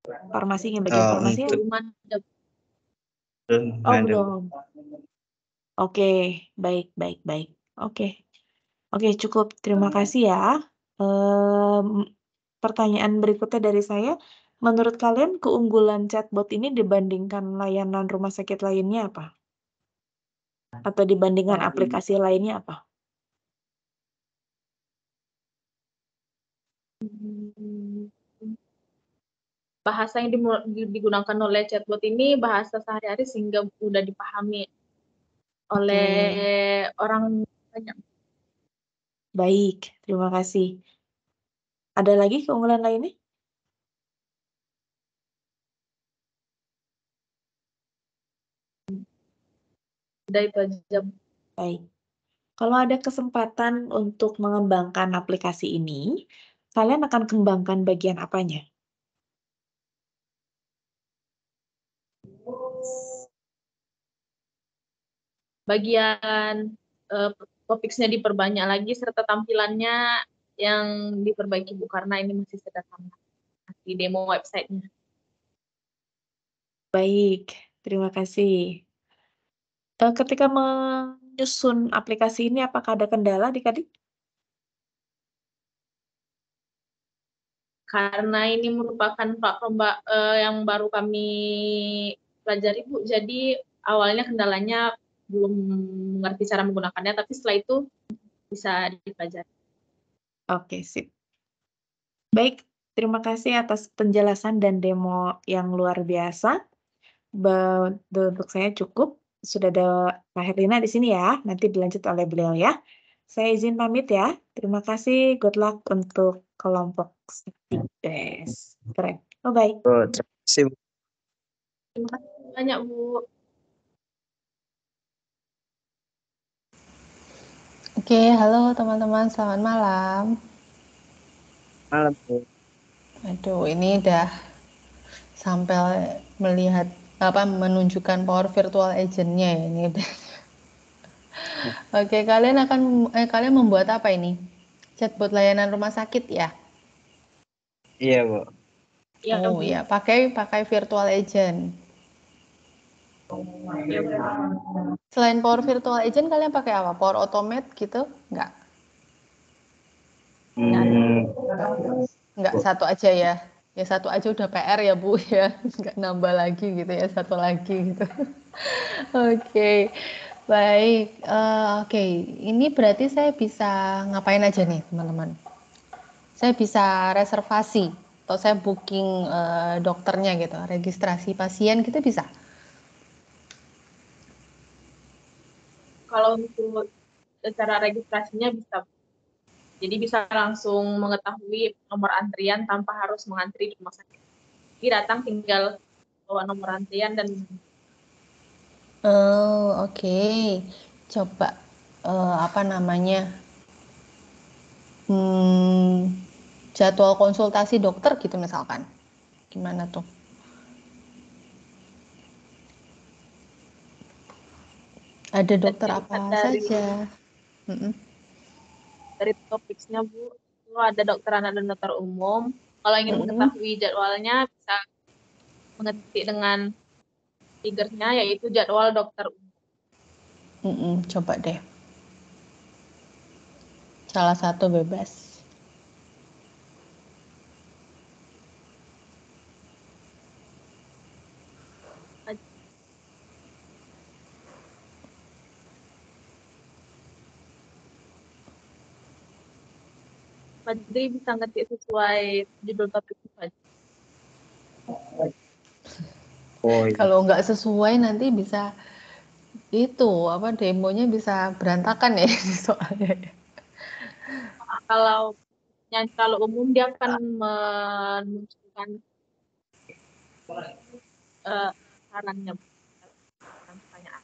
Farmasinya, bagian farmasinya? Untuk Belum ada. Oh, ada, Bu. belum. Oke, baik. Oke, cukup. Terima kasih ya. Pertanyaan berikutnya dari saya, menurut kalian keunggulan chatbot ini dibandingkan layanan rumah sakit lainnya apa? Atau dibandingkan aplikasi lainnya apa? Bahasa yang digunakan oleh chatbot ini bahasa sehari-hari sehingga mudah dipahami oleh orang banyak. Baik, terima kasih. Ada lagi keunggulan lainnya? Udah itu aja. Baik. Kalau ada kesempatan untuk mengembangkan aplikasi ini, kalian akan kembangkan bagian apanya? Bagian topiksnya diperbanyak lagi serta tampilannya yang diperbaiki, Bu, karena ini masih sederhana di demo websitenya. Baik, terima kasih. Ketika menyusun aplikasi ini, apakah ada kendala adik-adik? Karena ini merupakan platform yang baru kami pelajari, Bu, jadi awalnya kendalanya belum mengerti cara menggunakannya, tapi setelah itu bisa dipelajari. Oke, sip. Baik, terima kasih atas penjelasan dan demo yang luar biasa. Untuk saya cukup. Sudah ada Kak Herlina di sini ya. Nanti dilanjut oleh beliau ya. Saya izin pamit ya. Terima kasih. Good luck untuk kelompok Tes. Keren. Bye-bye. Oh, terima kasih, Bu. Terima kasih banyak, Bu. Oke, halo teman-teman, selamat malam. Malam, Bu. Aduh, ini udah sampai melihat menunjukkan power virtual agent-nya ya ini udah. Oke, kalian membuat apa ini? Chatbot layanan rumah sakit ya? Iya, Bu. Ya, Oh Bu. iya, pakai virtual agent. Ya, Bu. Selain power virtual agent, kalian pakai apa? Power automate gitu? Enggak? Enggak, satu aja ya. Ya satu aja udah PR ya Bu ya. Enggak nambah lagi gitu ya, satu lagi gitu. Oke. Baik. Oke, ini berarti saya bisa ngapain aja nih, teman-teman? Saya bisa reservasi atau saya booking dokternya gitu, registrasi pasien gitu bisa? Kalau untuk cara registrasinya bisa. Jadi bisa langsung mengetahui nomor antrian tanpa harus mengantri di rumah sakit. Jadi datang tinggal bawa nomor antrian dan Oh, oke. Coba apa namanya? Jadwal konsultasi dokter gitu misalkan. Gimana tuh? Ada dokter apa saja? dari topiknya Bu, itu ada dokter anak dan dokter umum. Kalau ingin mengetahui jadwalnya bisa mengetik dengan triggernya yaitu jadwal dokter umum. Coba deh. Salah satu bebas. Fajri bisa ngetik sesuai judul topik Fajri. Oh, iya. Kalau nggak sesuai nanti bisa itu apa demonya bisa berantakan ya soalnya. Kalau umum dia akan menunjukkan sarannya. Pertanyaan.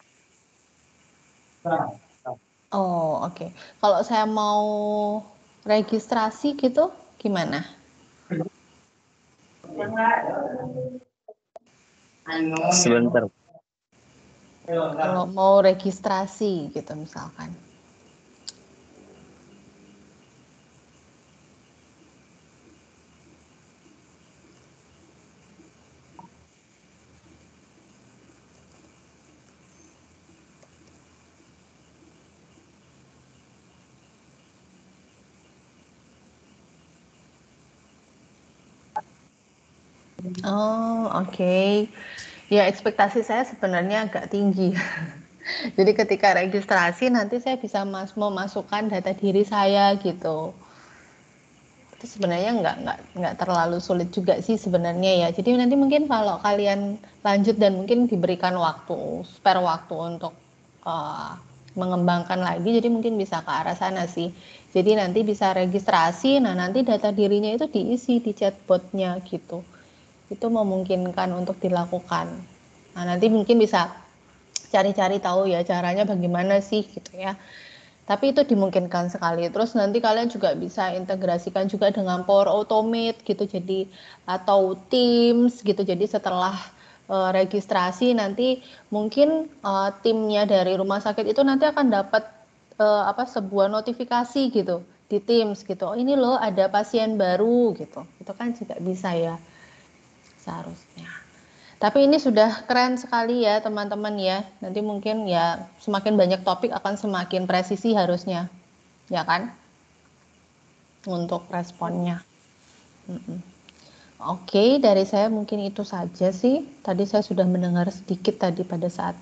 Oh, oke. Kalau saya mau registrasi gitu gimana? Sebentar. Kalau mau registrasi gitu misalkan. Oh, oke. Ya, ekspektasi saya sebenarnya agak tinggi. Jadi ketika registrasi nanti saya bisa memasukkan data diri saya gitu. Itu sebenarnya nggak terlalu sulit juga sih sebenarnya ya. Jadi nanti mungkin kalau kalian lanjut dan mungkin diberikan waktu, spare waktu untuk mengembangkan lagi, jadi mungkin bisa ke arah sana sih. Jadi nanti bisa registrasi, nah nanti data dirinya itu diisi di chatbotnya gitu. Itu memungkinkan untuk dilakukan. Nah nanti mungkin bisa cari-cari tahu ya caranya bagaimana sih gitu ya. Tapi itu dimungkinkan sekali. Terus nanti kalian juga bisa integrasikan juga dengan Power Automate gitu. Jadi atau Teams gitu. Jadi setelah registrasi nanti mungkin timnya dari rumah sakit itu nanti akan dapat sebuah notifikasi gitu di Teams gitu. Oh ini loh ada pasien baru gitu. Itu kan juga bisa ya seharusnya. Tapi ini sudah keren sekali ya teman-teman ya. Nanti mungkin ya semakin banyak topik akan semakin presisi harusnya. Ya kan? Untuk responnya. Oke, dari saya mungkin itu saja sih. Tadi saya sudah mendengar sedikit tadi pada saat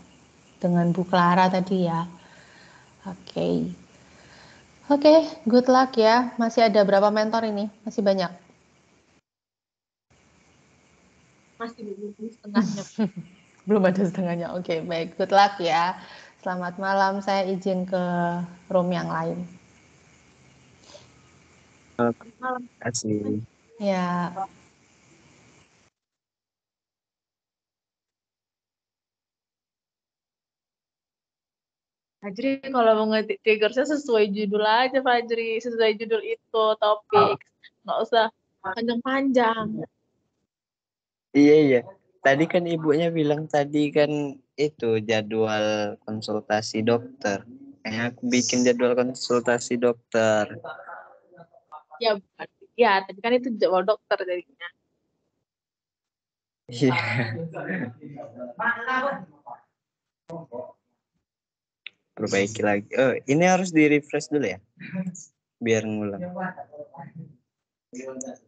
dengan Bu Clara tadi ya. Oke. Oke, good luck ya. Masih ada berapa mentor ini? Masih banyak? Masih belum setengahnya. Belum ada setengahnya. Oke, baik. Good luck ya. Selamat malam. Saya izin ke room yang lain. Malam. Terima kasih. Ya. Fajri kalau mau ngetik triggersnya sesuai judul aja Fajri, sesuai judul itu topik, nggak usah panjang-panjang. Iya, iya. Tadi kan ibunya bilang tadi kan itu jadwal konsultasi dokter. Kayaknya aku bikin jadwal konsultasi dokter. Ya, tapi kan itu jadwal dokter jadinya. Iya. Perbaiki lagi. Oh, ini harus di-refresh dulu ya? Biar ngulang.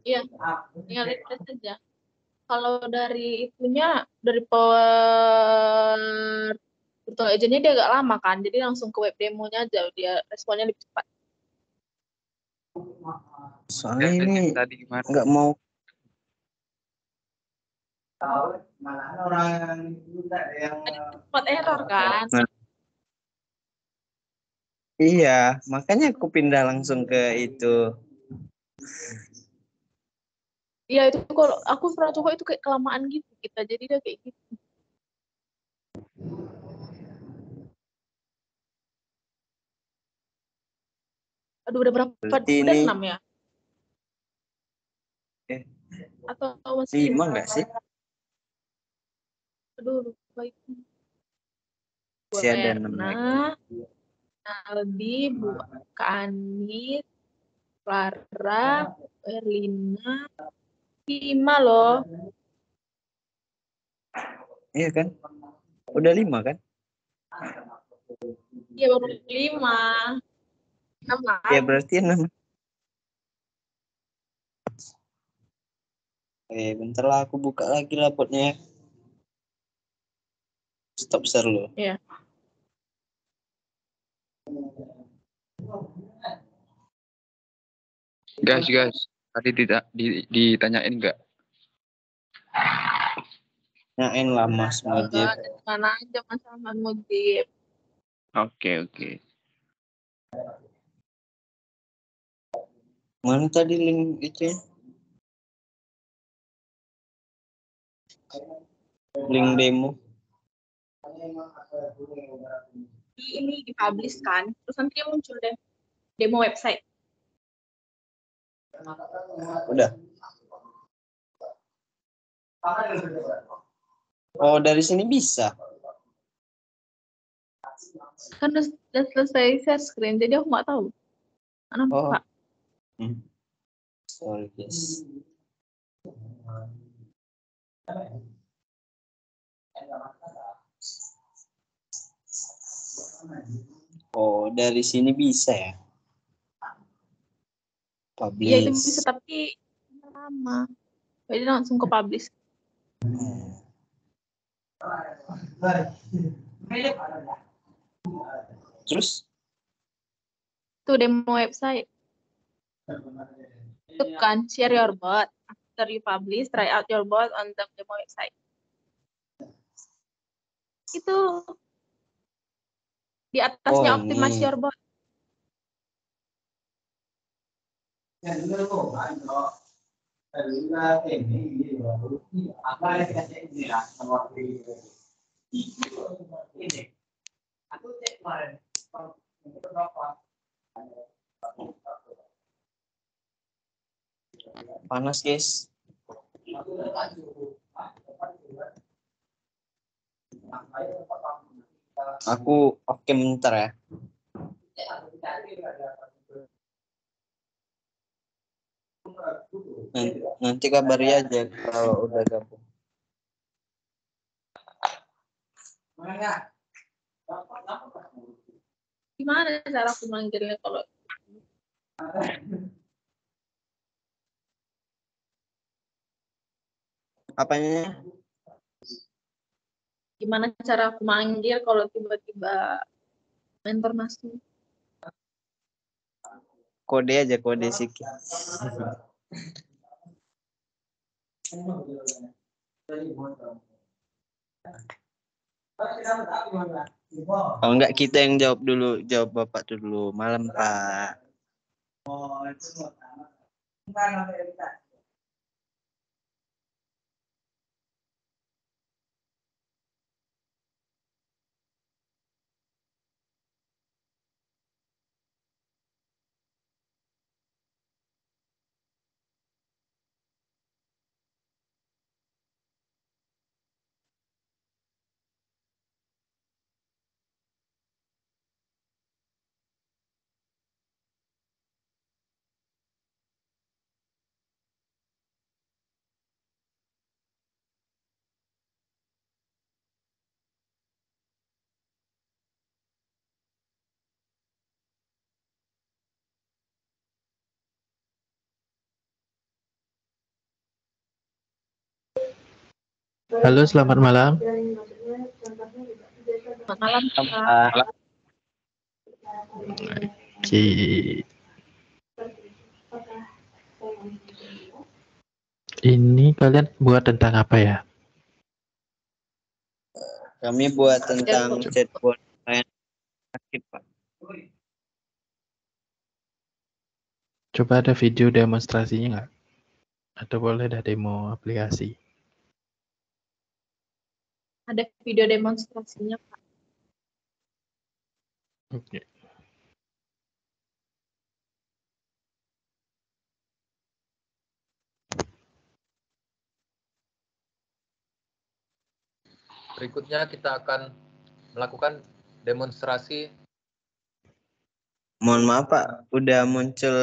Iya, tinggal refresh aja. Kalau dari itunya, dari Power Virtual Agent-nya dia agak lama kan, jadi langsung ke web demonya aja, dia responnya lebih cepat. Soalnya ini nggak mau. Cepat error kan? Nah, iya, makanya aku pindah langsung ke itu. Iya, itu kalau aku pernah coba itu kayak kelamaan gitu kita, jadi dia kayak gitu. Aduh, udah berapa? Berarti Udah ini 6 ya? Atau masih 5 nggak sih? Aduh, lupa itu. Bu Masih ada 6 lagi. Aldi, Bu Kanit, Clara, Erlina, 5 loh. Iya kan? Udah 5 kan? Iya baru 5. 6 Ya lagi. berarti 6. Bentar lah aku buka lagi laptopnya. Stop share lo. Iya. Guys, tadi tidak ditanyain nggak? Nyain lah Mas Mujib. Mana aja Mas Ahmad Mujib. Oke. Mana tadi link itu? Link demo. Ini dipublish kan, terus nanti dia muncul deh demo website. Udah. Oh, dari sini bisa. Kan udah selesai share screen, jadi aku nggak tahu. Mana buka? Sorry guys. Oh, dari sini bisa ya? Publish. Iya itu bisa, tapi lama. Jadi langsung ke publish. Terus? Itu demo website. Itu kan share your bot. After you publish, try out your bot on the demo website. Itu di atasnya optimize your bot. Panas guys. Aku oke bentar ya. Nanti kabari aja kalau udah gabung. Gimana cara aku manggilnya kalau apanya? Gimana cara aku manggil kalau tiba-tiba mentor masuk? Kode aja, kode sikit. Kalau enggak kita yang jawab dulu, jawab Bapak dulu. Malam Pak. Halo, selamat malam. Selamat malam, Pak. Oke. Ini kalian buat tentang apa ya? Kami buat tentang chatbot sakit, Pak. Coba ada video demonstrasinya nggak? Atau boleh ada demo aplikasi? Ada video demonstrasinya, Pak. Oke. Berikutnya kita akan melakukan demonstrasi. Mohon maaf Pak, udah muncul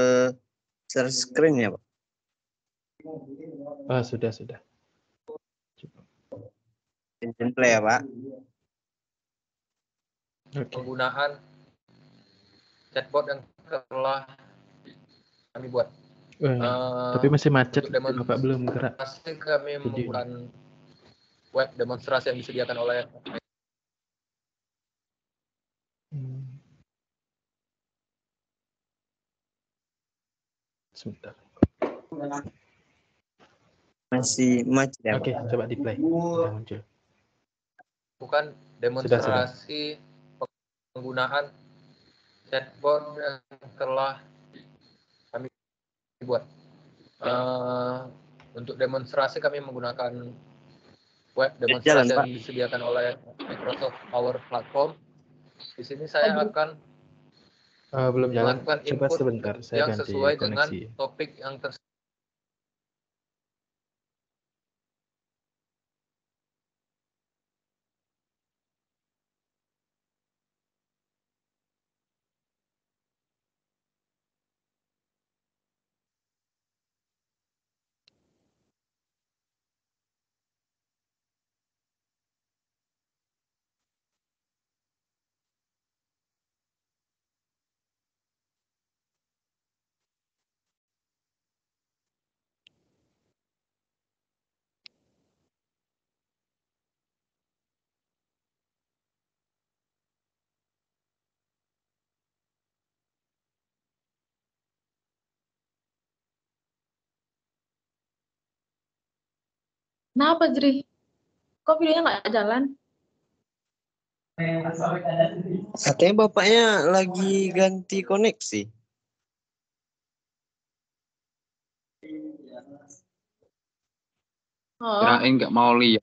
share screen ya, Pak? Sudah. Pimpin play ya, Pak. Oke. Penggunaan chatbot yang telah kami buat. Tapi masih macet. Untuk Bapak belum gerak. demonstrasi kami menggunakan web demonstrasi yang disediakan oleh Sebentar. Masih macet ya, Oke, Pak? coba di play. Udah muncul. bukan demonstrasi penggunaan chatbot yang telah kami buat. Untuk demonstrasi kami menggunakan web demonstrasi yang disediakan oleh Microsoft Power Platform. Di sini saya akan belum jalan. melakukan Coba input sebentar, saya yang ganti sesuai dengan koneksi. topik yang Kenapa, Jri? Kok videonya nggak jalan? Katanya bapaknya lagi ganti koneksi. Kirain nggak mau lihat.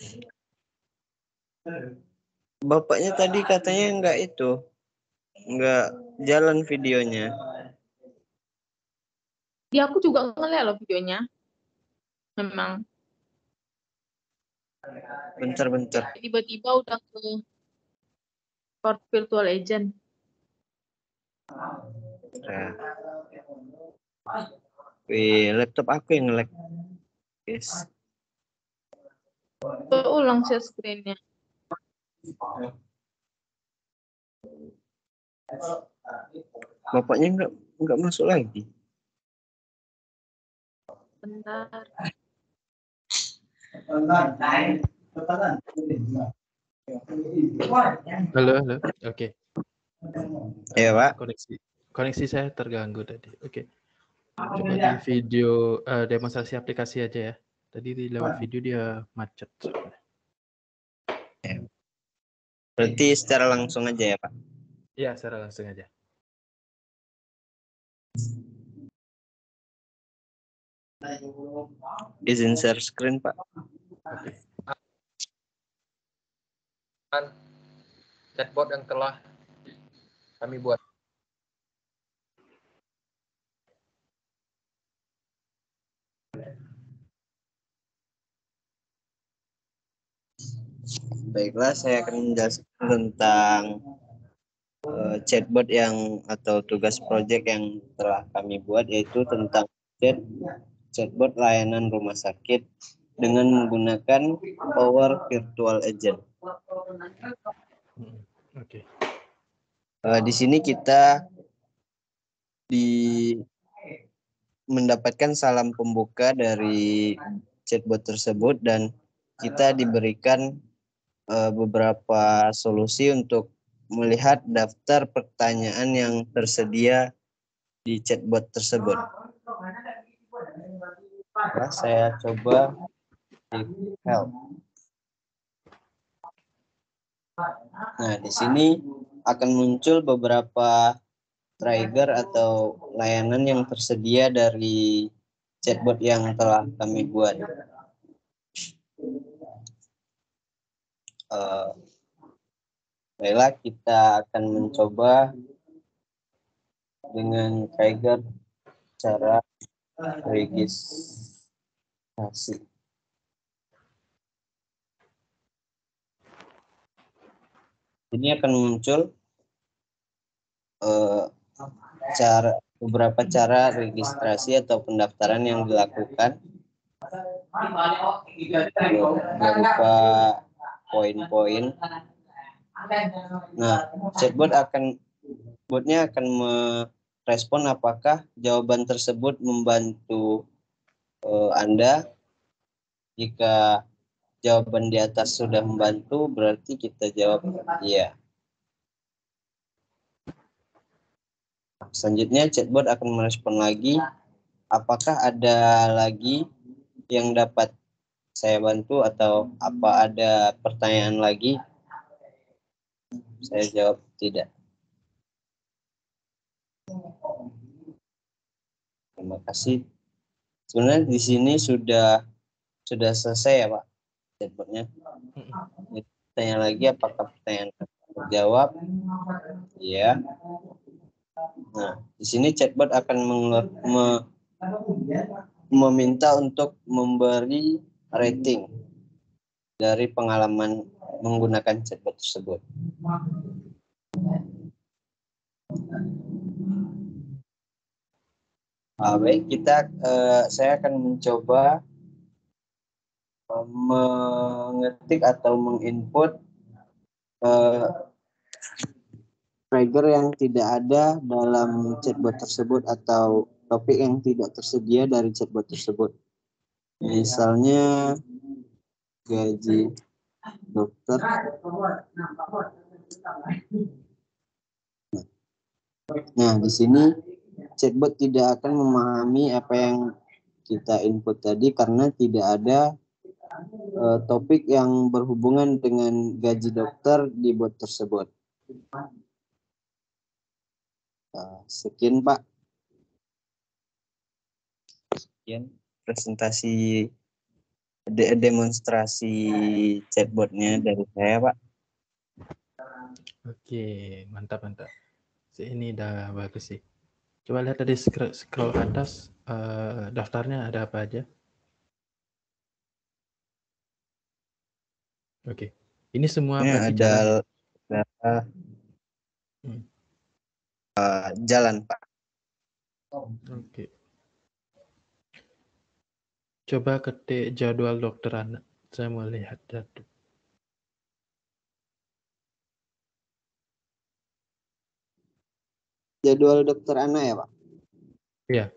Bapaknya tadi katanya nggak jalan videonya. Di aku juga ngeliat loh videonya. Memang. Bentar. Tiba-tiba udah ke Court Virtual Agent. Laptop aku yang nge-lag. Yes. Ulang share screen-nya. Bapaknya nggak masuk lagi. Bentar. Halo. Oke. Ya, Pak. Koneksi saya terganggu tadi. Oke. Coba di video demonstrasi aplikasi aja ya. Tadi di lewat video dia macet. Berarti secara langsung aja ya, Pak? Iya, secara langsung aja. Izin share screen, Pak. Oke. chatbot yang telah kami buat. Baiklah, saya akan menjelaskan tentang chatbot atau tugas proyek yang telah kami buat, yaitu tentang chatbot layanan rumah sakit dengan menggunakan Power Virtual Agent. Oke. Di sini kita mendapatkan salam pembuka dari chatbot tersebut dan kita diberikan beberapa solusi untuk melihat daftar pertanyaan yang tersedia di chatbot tersebut. Nah, saya coba di help. Nah, di sini akan muncul beberapa trigger atau layanan yang tersedia dari chatbot yang telah kami buat. Baiklah, kita akan mencoba dengan trigger cara registrasi. Ini akan muncul cara beberapa cara registrasi atau pendaftaran yang dilakukan berupa poin-poin. Nah, botnya akan merespon apakah jawaban tersebut membantu Anda. Jika jawaban di atas sudah membantu, berarti kita jawab iya. Selanjutnya chatbot akan merespon lagi, apakah ada lagi yang dapat saya bantu atau apa ada pertanyaan lagi? Saya jawab tidak. Terima kasih. Sebenarnya di sini sudah selesai ya Pak chatbotnya. Tanya lagi apakah pertanyaan terjawab? Iya. Nah, di sini chatbot akan meminta untuk memberi rating dari pengalaman menggunakan chatbot tersebut. Baik, saya akan mencoba mengetik atau menginput trigger yang tidak ada dalam chatbot tersebut atau topik yang tidak tersedia dari chatbot tersebut. Misalnya gaji dokter. Nah, di sini chatbot tidak akan memahami apa yang kita input tadi karena tidak ada topik yang berhubungan dengan gaji dokter di bot tersebut. Sekian Pak. Sekian presentasi demonstrasi chatbotnya dari saya Pak. Oke, mantap. Ini udah bagus sih. Coba lihat tadi scroll ke atas, daftarnya ada apa aja. Oke, ini semua berarti ada jalan Pak. Oke. Coba ketik jadwal dokter anak. Saya mau lihat jadwal. Jadwal dokter anak ya Pak? Iya.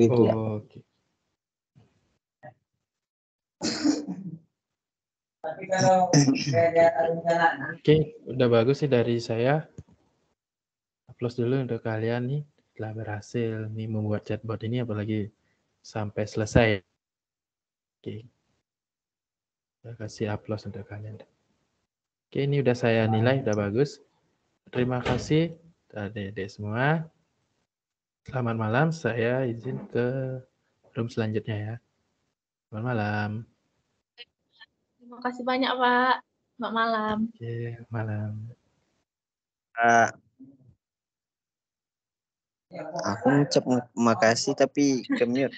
Oh, oke. Oke, udah bagus sih dari saya. Applause dulu untuk kalian nih telah berhasil nih membuat chatbot ini apalagi sampai selesai. Oke. Saya kasih applause untuk kalian. Oke, ini udah saya nilai udah bagus. Terima kasih adik-adik semua. Selamat malam, saya izin ke room selanjutnya ya. Selamat malam. Terima kasih banyak Pak. Selamat malam. Oke, malam. Aku ngucap makasih tapi ke-mute.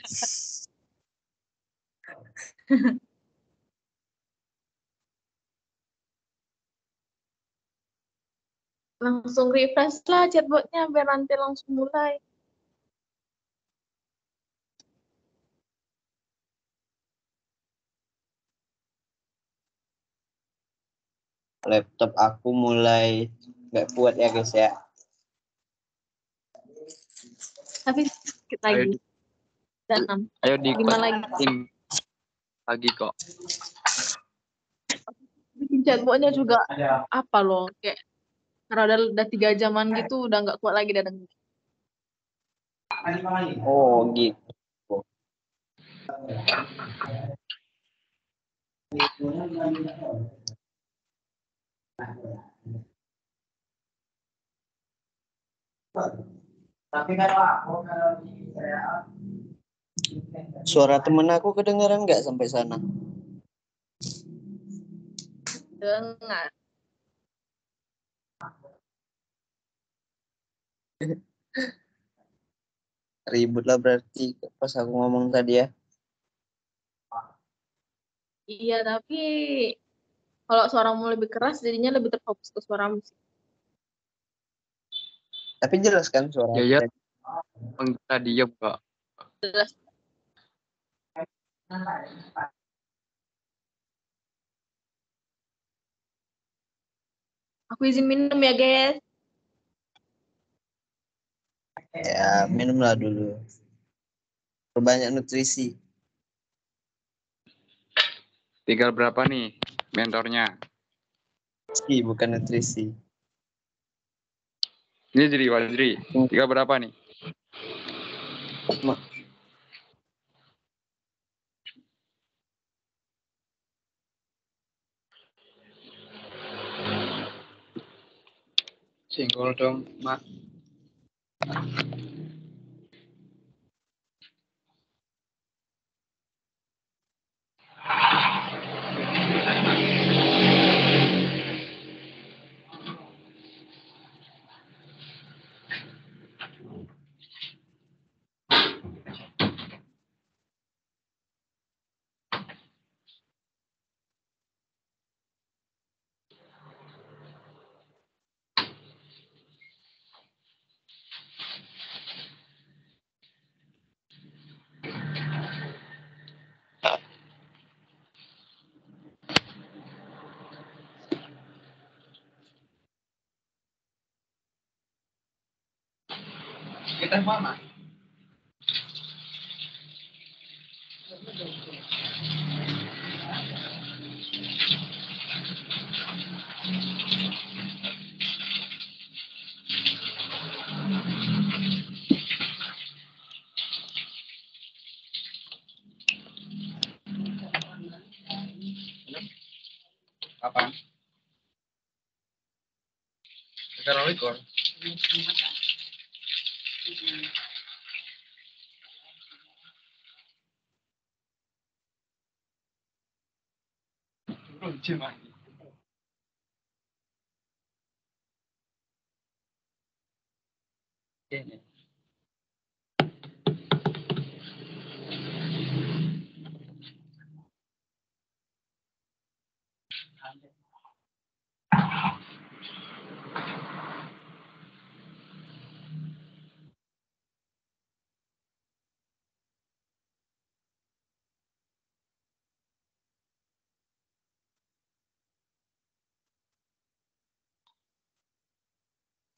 Langsung refresh lah chatbotnya biar nanti langsung mulai. Laptop aku mulai nggak kuat ya guys ya. Tapi sedikit lagi. Dan 6. Ayo di 5 lagi. Lagi kok. Bikin chatbotnya juga apa loh, kayak karena udah 3 jaman gitu udah nggak kuat lagi dan Oh gitu. Suara temen aku kedengaran nggak sampai sana? dengar. Ribut lah berarti pas aku ngomong tadi ya. Iya, tapi kalau suaramu lebih keras, jadinya lebih terfokus ke suaramu sih. Tapi jelas kan suara Ya, tadi? kita diem kok. Jelas. Aku izin minum ya, guys. Ya, minumlah dulu. Perbanyak nutrisi. Tinggal berapa nih mentornya? Bukan nutrisi. Ini jadi Wajri. Tinggal berapa nih? Singgol dong, Mak. Kita mana? Apa? Sekarang record. Cuma. Ini.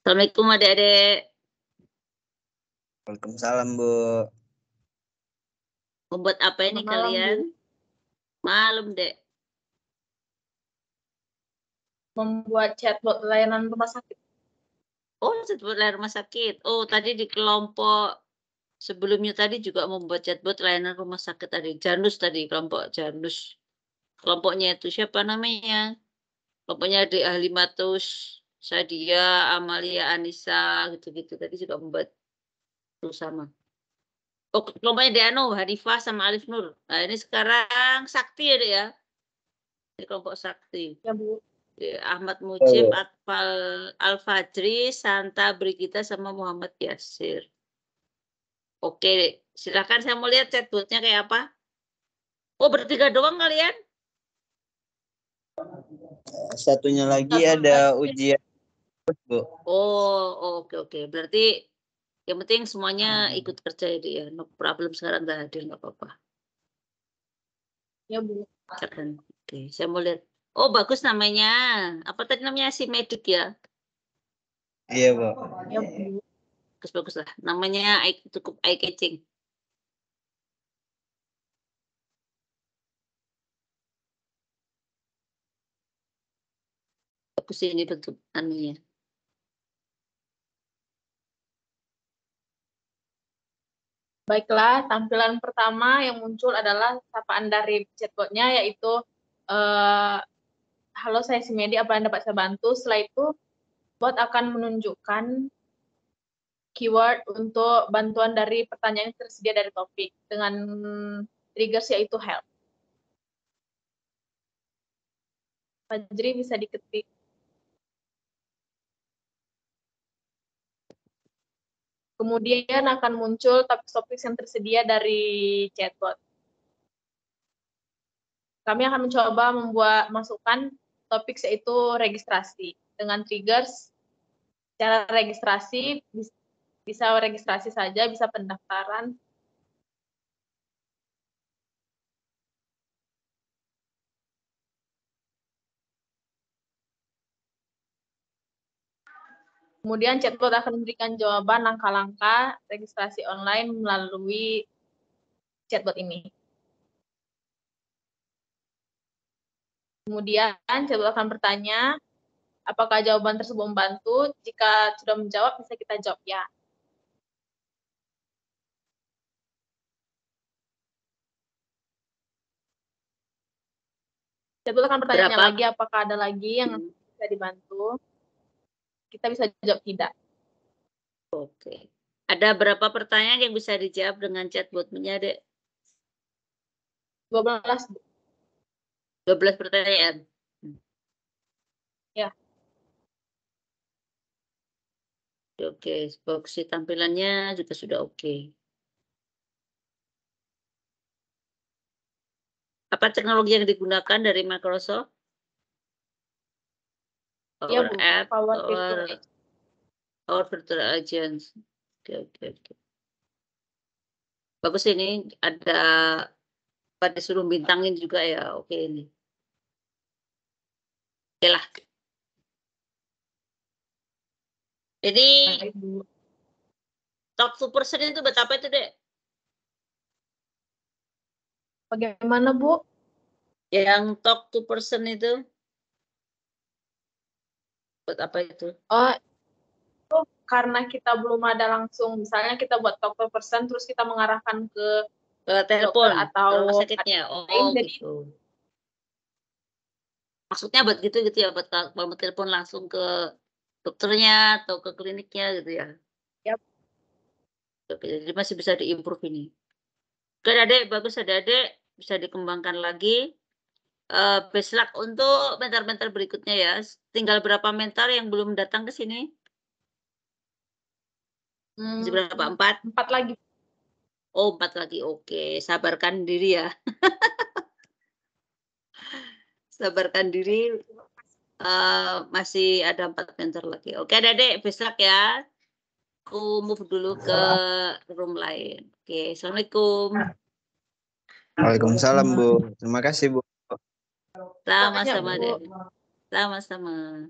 Assalamualaikum adik-adik. Waalaikumsalam, Bu. Membuat apa ini Selamat malam, kalian? Bu. Malam, Dek. Membuat chatbot layanan rumah sakit. Oh, chatbot layanan rumah sakit. Oh, tadi di kelompok sebelumnya tadi juga membuat chatbot layanan rumah sakit tadi. Janus tadi, kelompok Janus. Kelompoknya itu siapa namanya? Kelompoknya di Halimatus, Sadia, Amalia, Anissa, gitu-gitu. Tadi juga membuat itu sama. Oh, kelompoknya Deano, Hanifah sama Alif Nur. Nah, ini sekarang Sakti ya, Dek ya? Ini kelompok Sakti. Ya, Bu. Ahmad Mujib, Akmal Al-Fajri, Santa Brigita, sama Muhammad Yasir. Oke, silakan saya mau lihat chatbotnya kayak apa. Oh, bertiga doang kalian? Satunya lagi ada ujian, Bu. Oh, oke. Berarti yang penting semuanya ikut kerja ya. No problem, sekarang nggak hadir, nggak apa-apa. Ya, Bu. Oke, saya mau lihat. Oh, bagus namanya. Apa tadi namanya, si Medik ya? Iya, Bu. Ya, Bu. Bagus lah. Namanya cukup eye-catching. Bagus ini bentuk anunya. Baiklah, tampilan pertama yang muncul adalah sapaan dari chatbotnya, yaitu halo, saya si Medi, apa Anda dapat saya bantu? Setelah itu, bot akan menunjukkan keyword untuk bantuan dari pertanyaan yang tersedia dari topik dengan triggers yaitu help. Fajri bisa diketik. Kemudian akan muncul topik-topik yang tersedia dari chatbot. Kami akan mencoba masukkan topik yaitu registrasi. Dengan triggers, cara registrasi, bisa registrasi saja, bisa pendaftaran. Kemudian chatbot akan memberikan jawaban langkah-langkah registrasi online melalui chatbot ini. Kemudian chatbot akan bertanya, apakah jawaban tersebut membantu? Jika sudah menjawab, bisa kita jawab ya. Chatbot akan bertanya lagi, apakah ada lagi yang bisa dibantu? Kita bisa jawab tidak. Oke. Ada berapa pertanyaan yang bisa dijawab dengan chatbotnya, Dek? 12. 12 pertanyaan. Ya. Oke, box tampilannya juga sudah oke. Apa teknologi yang digunakan dari Microsoft? Iya, Power Bu. App, Power Virtual Agents. Oke. Bagus ini ada pada disuruh bintangin juga ya. Oke ini. Oke lah. Ini top 2% itu betapa itu, Dek? Bagaimana, Bu? Yang top 2% itu? Buat apa itu? Oh, itu karena kita belum ada langsung, misalnya kita buat top 2%, terus kita mengarahkan ke telepon atau rumah sakitnya. Oh, gitu. Maksudnya buat gitu ya, buat kalau telepon langsung ke dokternya atau ke kliniknya gitu ya. Yap. Oke, jadi masih bisa diimprove ini. Oke, Adek, bagus Adek, bisa dikembangkan lagi. Best luck untuk mentor-mentor berikutnya ya. Tinggal berapa mentor yang belum datang ke sini? Berapa? 4? 4 lagi. Oh, 4 lagi. Oke, sabarkan diri ya. Sabarkan diri. Masih ada 4 mentor lagi. Oke, Adek, best luck ya. Aku move dulu ke room lain. Oke, Assalamualaikum. Waalaikumsalam, Bu. Terima kasih, Bu. Sama-sama, Dek. Sama-sama.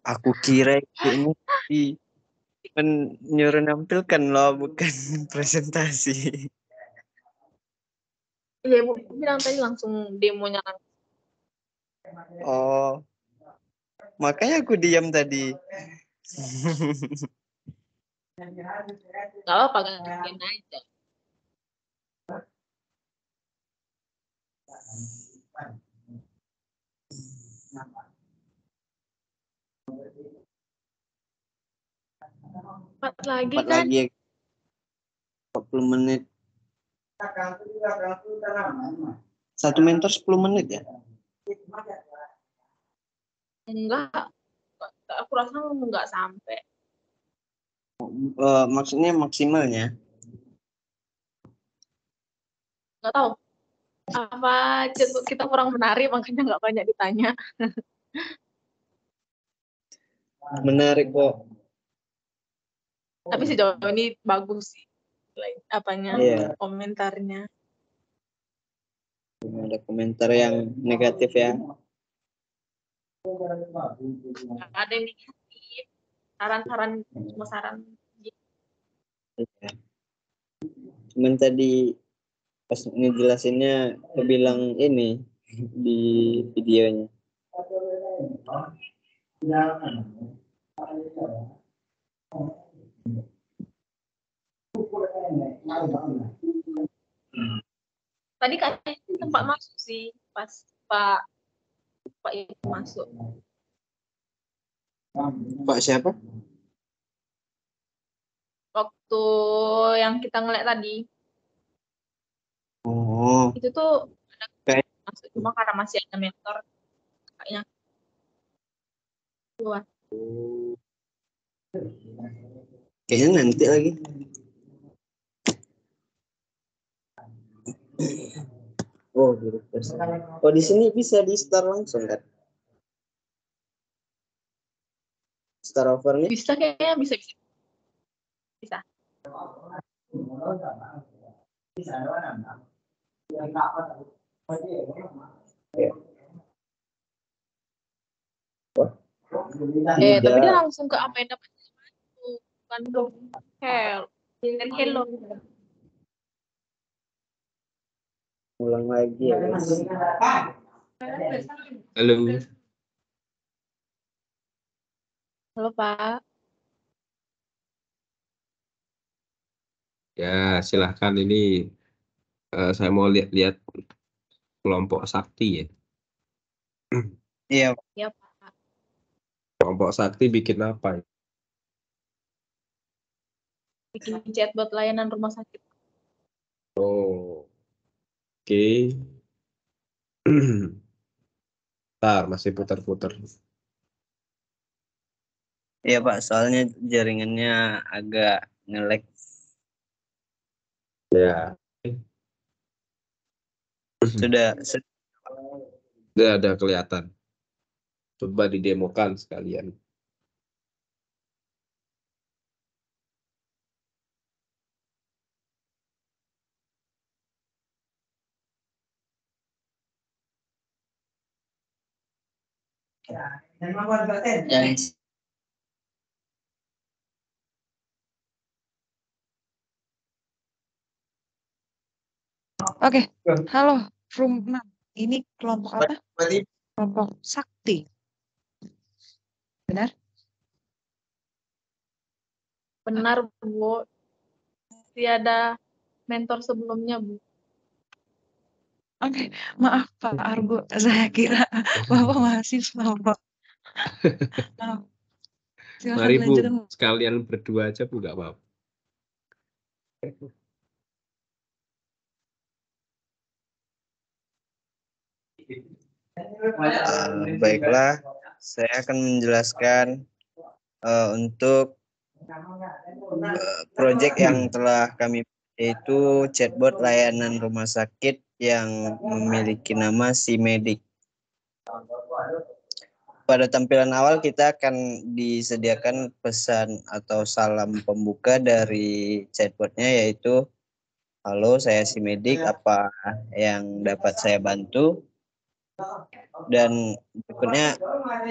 Aku kira ini nyuruh nampilkan loh, bukan presentasi. Iya, Bu bilang tadi langsung demonya langsung. Oh, makanya aku diam tadi. Gak apa-apa, gantian aja. Empat lagi kan? 40 menit. Satu mentor 10 menit ya? Enggak. Aku rasa enggak sampai. Maksudnya maksimalnya? Enggak tahu. Apa kita kurang menarik makanya enggak banyak ditanya. Menarik kok. Tapi sejauh ini bagus sih. Iya. Komentarnya. Ada komentar yang negatif ya. Ada yang negatif. Saran-saran, cuma saran. Iya. Cuman tadi pas ngejelasinnya aku bilang ini di videonya. Tadi kayaknya tempat masuk sih pas Pak itu masuk. Pak siapa? Waktu yang kita ngeliat tadi. Oh. Itu tuh Kayak masuk, cuma karena masih ada mentor kayaknya keluar. Kayaknya nanti lagi. Oh, gitu. Oh, di sini bisa di start langsung kan? Start offernya? Bisa kayaknya bisa. Tapi dia langsung ke apa yang dapat bukan hello. Ulang lagi ya, guys. Halo. Halo Pak. Ya, silahkan ini saya mau lihat kelompok sakti ya. Iya. Iya Pak. Kelompok sakti bikin apa ya? Bikin chatbot layanan rumah sakit. Oh, oke. Bentar, masih putar-putar. Iya Pak, soalnya jaringannya agak nge-lag. Ya. Sudah ada kelihatan. Coba didemokan sekalian. Oke, halo, room 6. Ini kelompok apa? Kelompok sakti. Benar? Benar Bu. Tiada mentor sebelumnya Bu. Oke, maaf Pak Argo, saya kira Bapak mahasiswa Pak. Maaf. Silakan Mari Bu, dilanjutkan. sekalian berdua aja Bu, nggak apa-apa. Baiklah, saya akan menjelaskan untuk proyek yang telah kami, yaitu chatbot layanan rumah sakit yang memiliki nama SiMedik. Pada tampilan awal kita akan disediakan pesan atau salam pembuka dari chatbotnya, yaitu halo, saya SiMedik, apa yang dapat saya bantu? Dan berikutnya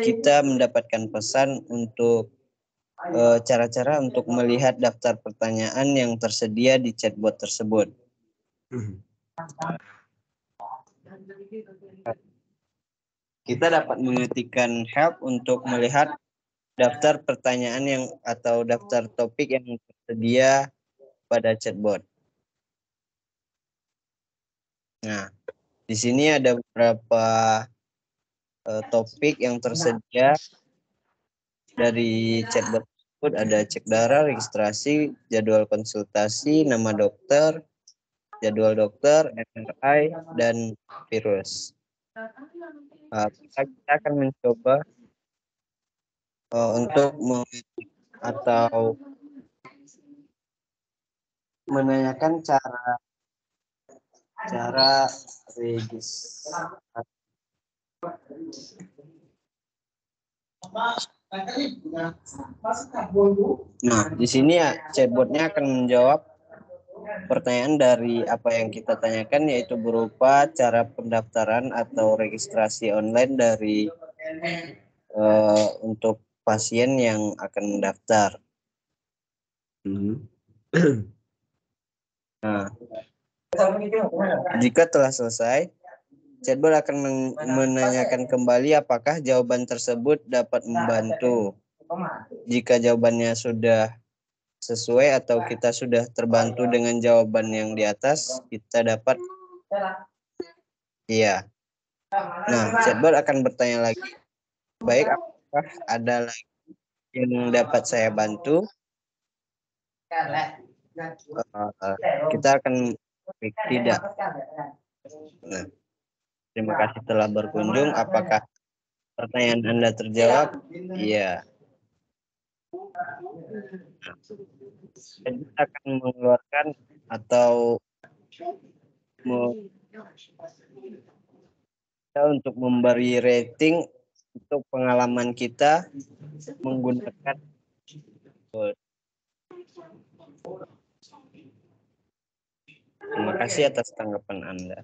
kita mendapatkan pesan untuk cara-cara untuk melihat daftar pertanyaan yang tersedia di chatbot tersebut. Kita dapat mengetikkan help untuk melihat daftar pertanyaan yang atau daftar topik yang tersedia pada chatbot. Nah, di sini ada beberapa topik yang tersedia dari chatbot tersebut. Ada cek darah, registrasi, jadwal konsultasi, nama dokter, jadwal dokter, MRI, dan virus. Kita akan mencoba untuk atau menanyakan cara registrasi. Nah, di sini ya chatbotnya akan menjawab pertanyaan dari apa yang kita tanyakan, yaitu berupa cara pendaftaran atau registrasi online dari untuk pasien yang akan mendaftar. Nah, jika telah selesai, chatbot akan menanyakan kembali apakah jawaban tersebut dapat membantu. Jika jawabannya sudah sesuai atau kita sudah terbantu dengan jawaban yang di atas, kita dapat iya. Nah, chatbot akan bertanya lagi, baik, apakah ada lagi yang dapat saya bantu? Kita akan klik tidak. Nah, Terima kasih telah berkunjung. Apakah pertanyaan Anda terjawab? Iya. Saya akan mengeluarkan atau untuk memberi rating untuk pengalaman kita menggunakan chatbot. Terima kasih atas tanggapan Anda.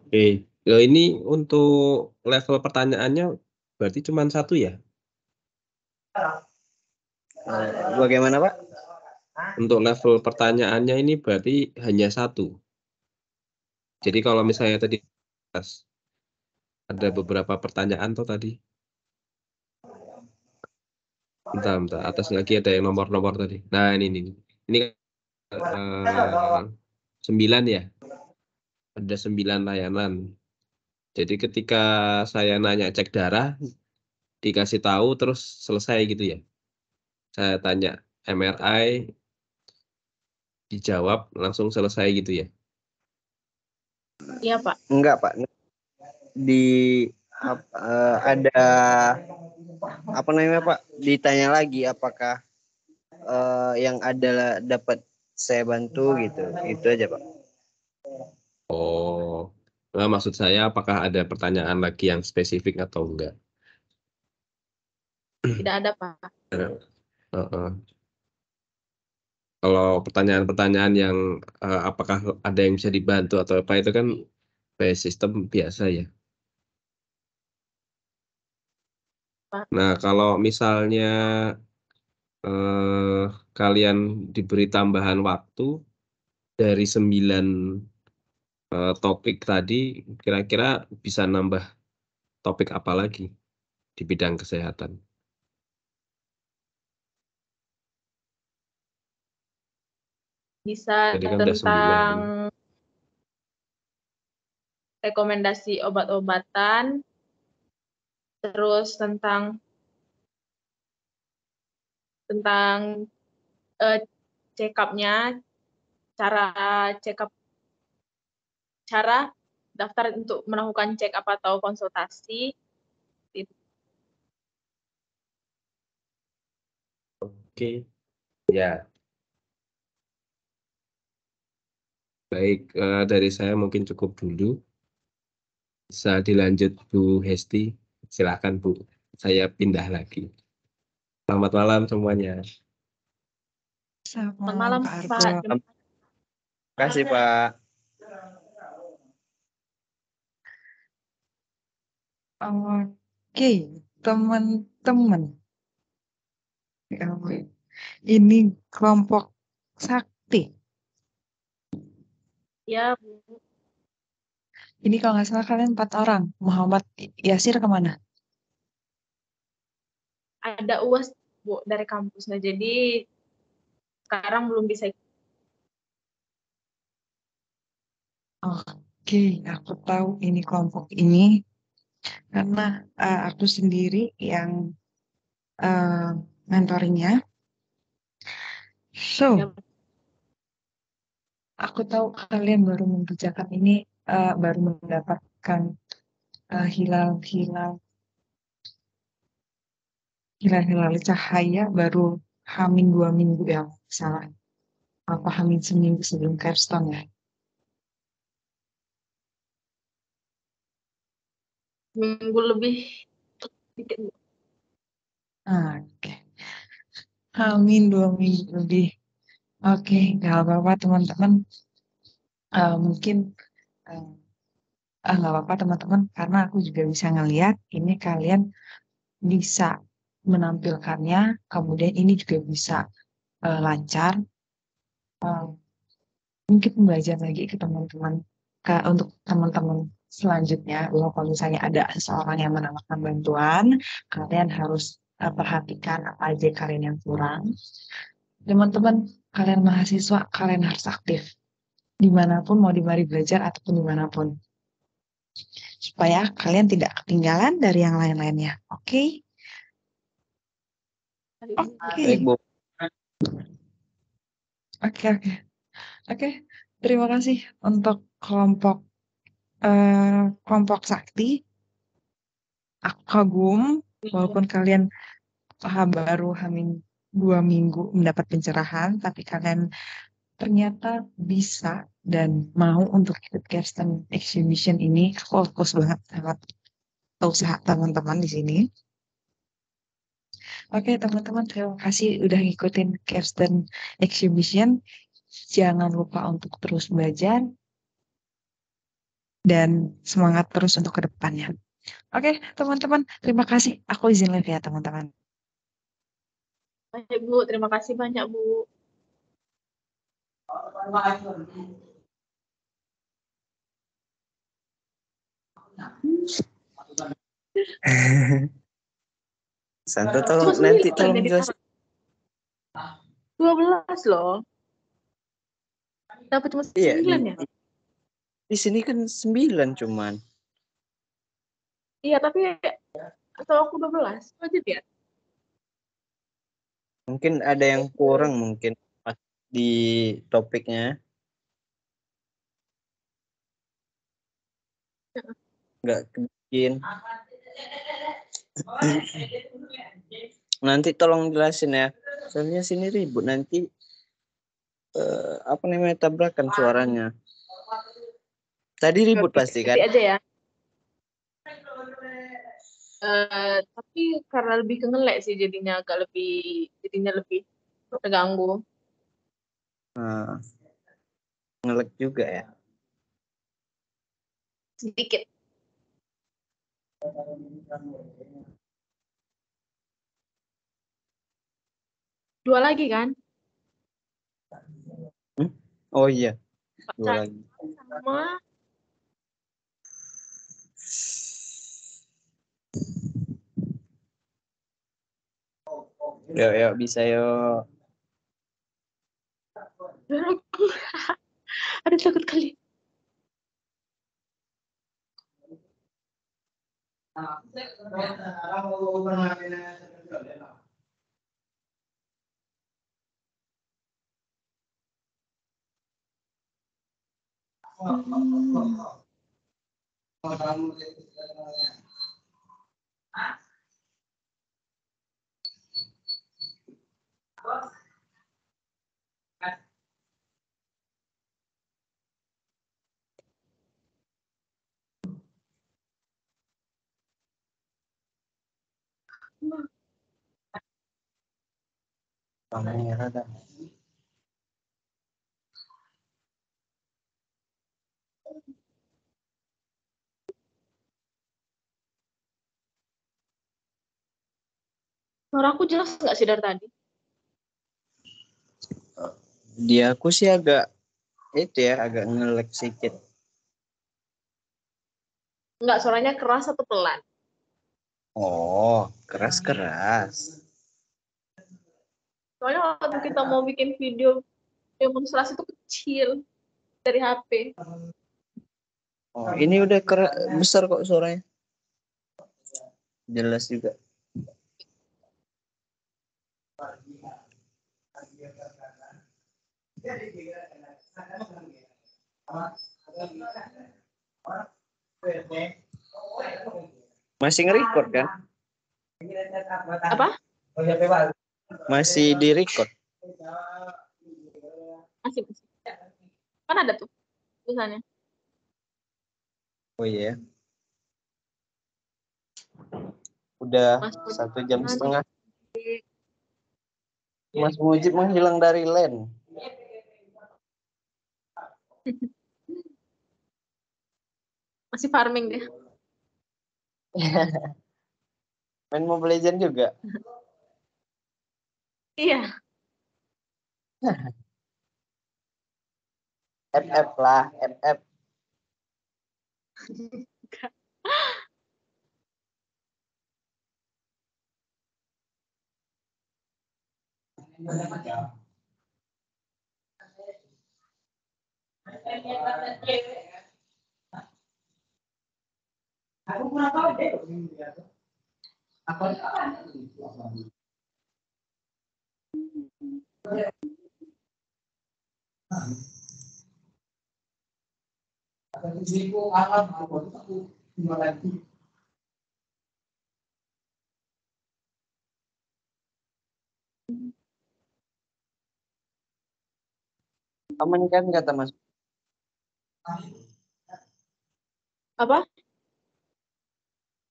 Oke. Ini untuk level pertanyaannya berarti cuma satu ya? Bagaimana, Pak? Untuk level pertanyaannya ini berarti hanya satu. Jadi kalau misalnya tadi ada beberapa pertanyaan tuh tadi. Bentar. Atas lagi ada yang nomor-nomor tadi. Nah ini. Ini 9 ya. Ada 9 layanan. Jadi ketika saya nanya cek darah, dikasih tahu terus selesai gitu ya. Saya tanya MRI, dijawab langsung selesai gitu ya. Iya, Pak. Enggak, Pak. Ada apa namanya, Pak? Ditanya lagi apakah yang ada dapat saya bantu gitu. Itu aja, Pak. Oh, nah, maksud saya apakah ada pertanyaan lagi yang spesifik atau enggak? Tidak ada, Pak. Kalau pertanyaan-pertanyaan yang apakah ada yang bisa dibantu atau apa itu kan by sistem biasa ya. Pak. Nah, kalau misalnya kalian diberi tambahan waktu dari 9 topik tadi, kira-kira bisa nambah topik apa lagi di bidang kesehatan? Bisa Jadi kan udah 9. tentang rekomendasi obat-obatan, terus tentang check-up-nya, cara daftar untuk melakukan check-up atau konsultasi. Oke, ya. Baik, dari saya mungkin cukup dulu. Bisa dilanjut Bu Hesti, silakan Bu. Saya pindah lagi. Selamat malam semuanya. Selamat malam, Pak Pak. Argo. Terima kasih, Pak. Oke, teman-teman. Ini kelompok sakti. Ya, Bu. Ini kalau nggak salah kalian 4 orang. Muhammad Yasir kemana? Ada UAS, Bu, dari kampusnya. Jadi sekarang belum bisa. Oke, aku tahu ini kelompok ini karena aku sendiri yang mentoringnya. So, aku tahu kalian baru mengerjakan ini, baru mendapatkan hilal-hilal cahaya baru hamin 2 minggu ya, salah. Apa hamin seminggu sebelum capstone ya. Minggu lebih sedikit, Bu. Oke. Hamin 2 minggu lebih. Oke, nggak apa-apa teman-teman. Mungkin nggak apa-apa teman-teman, karena aku juga bisa ngelihat ini kalian bisa menampilkannya, kemudian ini juga bisa lancar. Mungkin belajar lagi ke teman-teman, untuk teman-teman selanjutnya, bahwa kalau misalnya ada seseorang yang menawarkan bantuan, kalian harus perhatikan apa aja kalian yang kurang. Teman-teman, kalian mahasiswa, kalian harus aktif dimanapun, mau di mari belajar ataupun dimanapun, supaya kalian tidak ketinggalan dari yang lain-lainnya. Oke? Baik, Bu. Oke. Terima kasih untuk kelompok kelompok sakti, aku kagum walaupun kalian baru hamin 2 minggu mendapat pencerahan, tapi kalian ternyata bisa dan mau untuk ikut Kirsten Exhibition ini. Aku fokus banget sama usaha teman-teman di sini. Oke, teman-teman, terima kasih udah ngikutin Kirsten Exhibition. Jangan lupa untuk terus belajar dan semangat terus untuk ke depannya. Oke, teman-teman, terima kasih. Aku izin live ya, teman-teman. Baik, Bu. Terima kasih banyak, Bu. Santo Cuma tolong 9 nanti tolong jadi jelasin. 12 loh. Dapat cuma Iya, 9 ya? di sini kan 9 cuman. Iya, tapi atau aku 12. Wajib ya? Mungkin ada yang kurang mungkin pas di topiknya. Nggak bikin. Nanti tolong jelasin ya. Soalnya sini ribut nanti apa namanya tabrakan suaranya. Tadi ribut Oke, pasti kan? nanti aja ya. Tapi karena lebih ke ngelek sih jadinya lebih terganggu. Nah, ngelek juga ya. Sedikit. Dua lagi kan? Oh iya, Pak 2 lagi. sama Yuk, bisa yuk. Aduh, takut kali. Merah dah. Suara aku jelas nggak sih dari tadi? Dia aku sih agak itu ya, agak ngelek sedikit. Nggak, suaranya keras atau pelan? Oh, keras-keras. Soalnya waktu kita mau bikin video demonstrasi itu kecil dari HP. Oh, ini udah besar kok suaranya. Jelas juga. Masih nge-record kan? Apa? Masih di-record. Masih. Kan ada tuh tulisannya. Oh iya. Udah 1 jam setengah. Mas Mujib menghilang dari LAN. Masih farming deh. Main Mobile Legends juga. Iya. FF lah, FF. Aku kurang tahu deh. Aman kan kata Mas? Apa?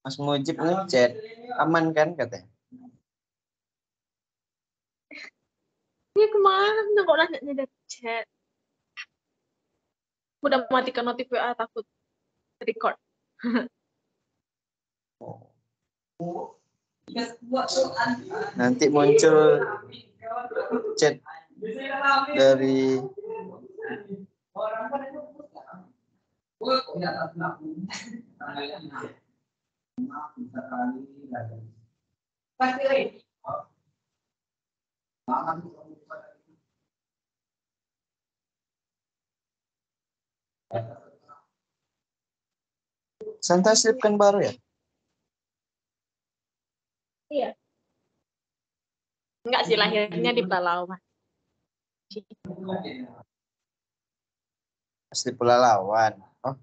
Mas Mujib ngechat, aman kan katanya? Dia kemana kok nanya dari chat? Udah matikan notif WA, takut record. Nanti muncul chat dari Santa Slip kan baru ya? Iya. Enggak sih, lahirnya di Palawan. Asli Pelalawan. Oh.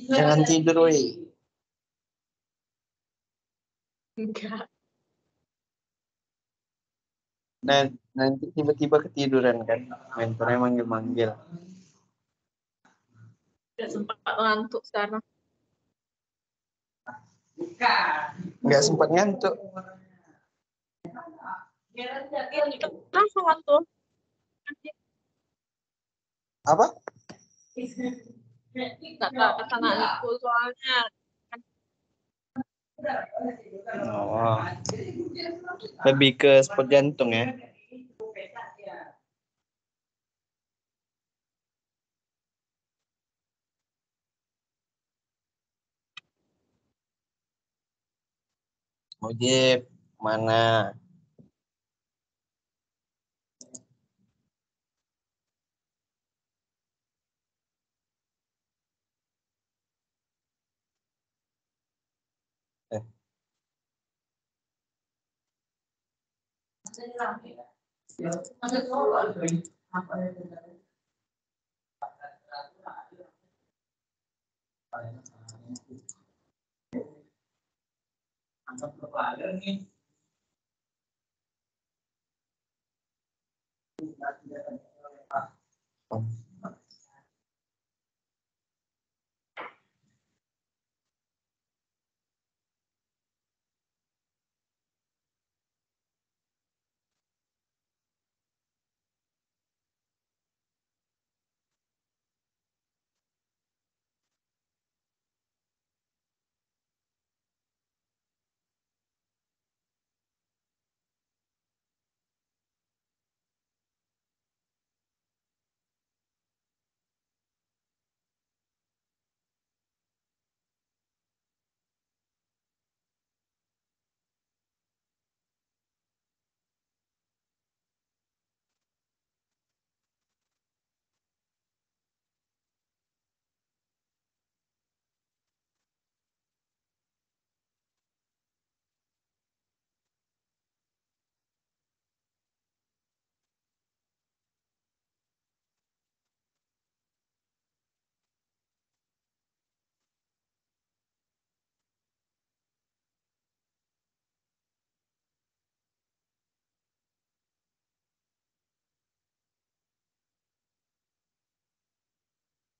Jangan tidur, woi. Enggak. Nah, nanti tiba-tiba ketiduran kan. Mentornya manggil-manggil. Udah sempat ngantuk sekarang. Nggak sempat ngantuk. Langsung ngantuk. Apa? Nggak kata ngantuk soalnya. Oh. Lebih ke sport jantung ya. Mujib, mana?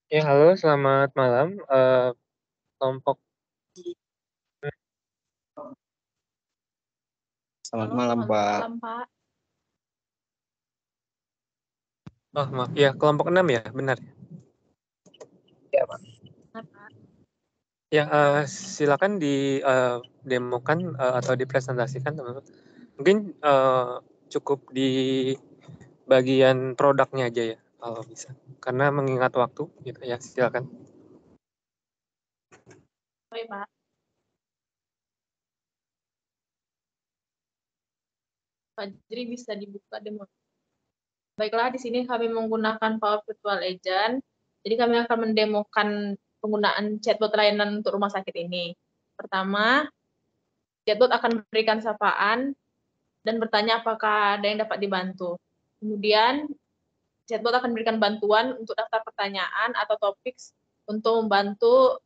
Ya, halo, selamat malam. Kelompok Selamat malam, Pak. Malam, Pak. Oh, maaf. Ya, kelompok 6 ya, benar. Ya, Pak. Ya, silakan di demokan atau dipresentasikan, teman-teman. Mungkin cukup di bagian produknya aja ya, kalau bisa. Karena mengingat waktu, gitu ya. Silakan. Baik, Pak. Fajri bisa dibuka demo. Baiklah, di sini kami menggunakan Power Virtual Agent. Jadi kami akan mendemokan penggunaan chatbot layanan untuk rumah sakit ini. Pertama, chatbot akan memberikan sapaan dan bertanya apakah ada yang dapat dibantu. Kemudian, chatbot akan memberikan bantuan untuk daftar pertanyaan atau topik untuk membantu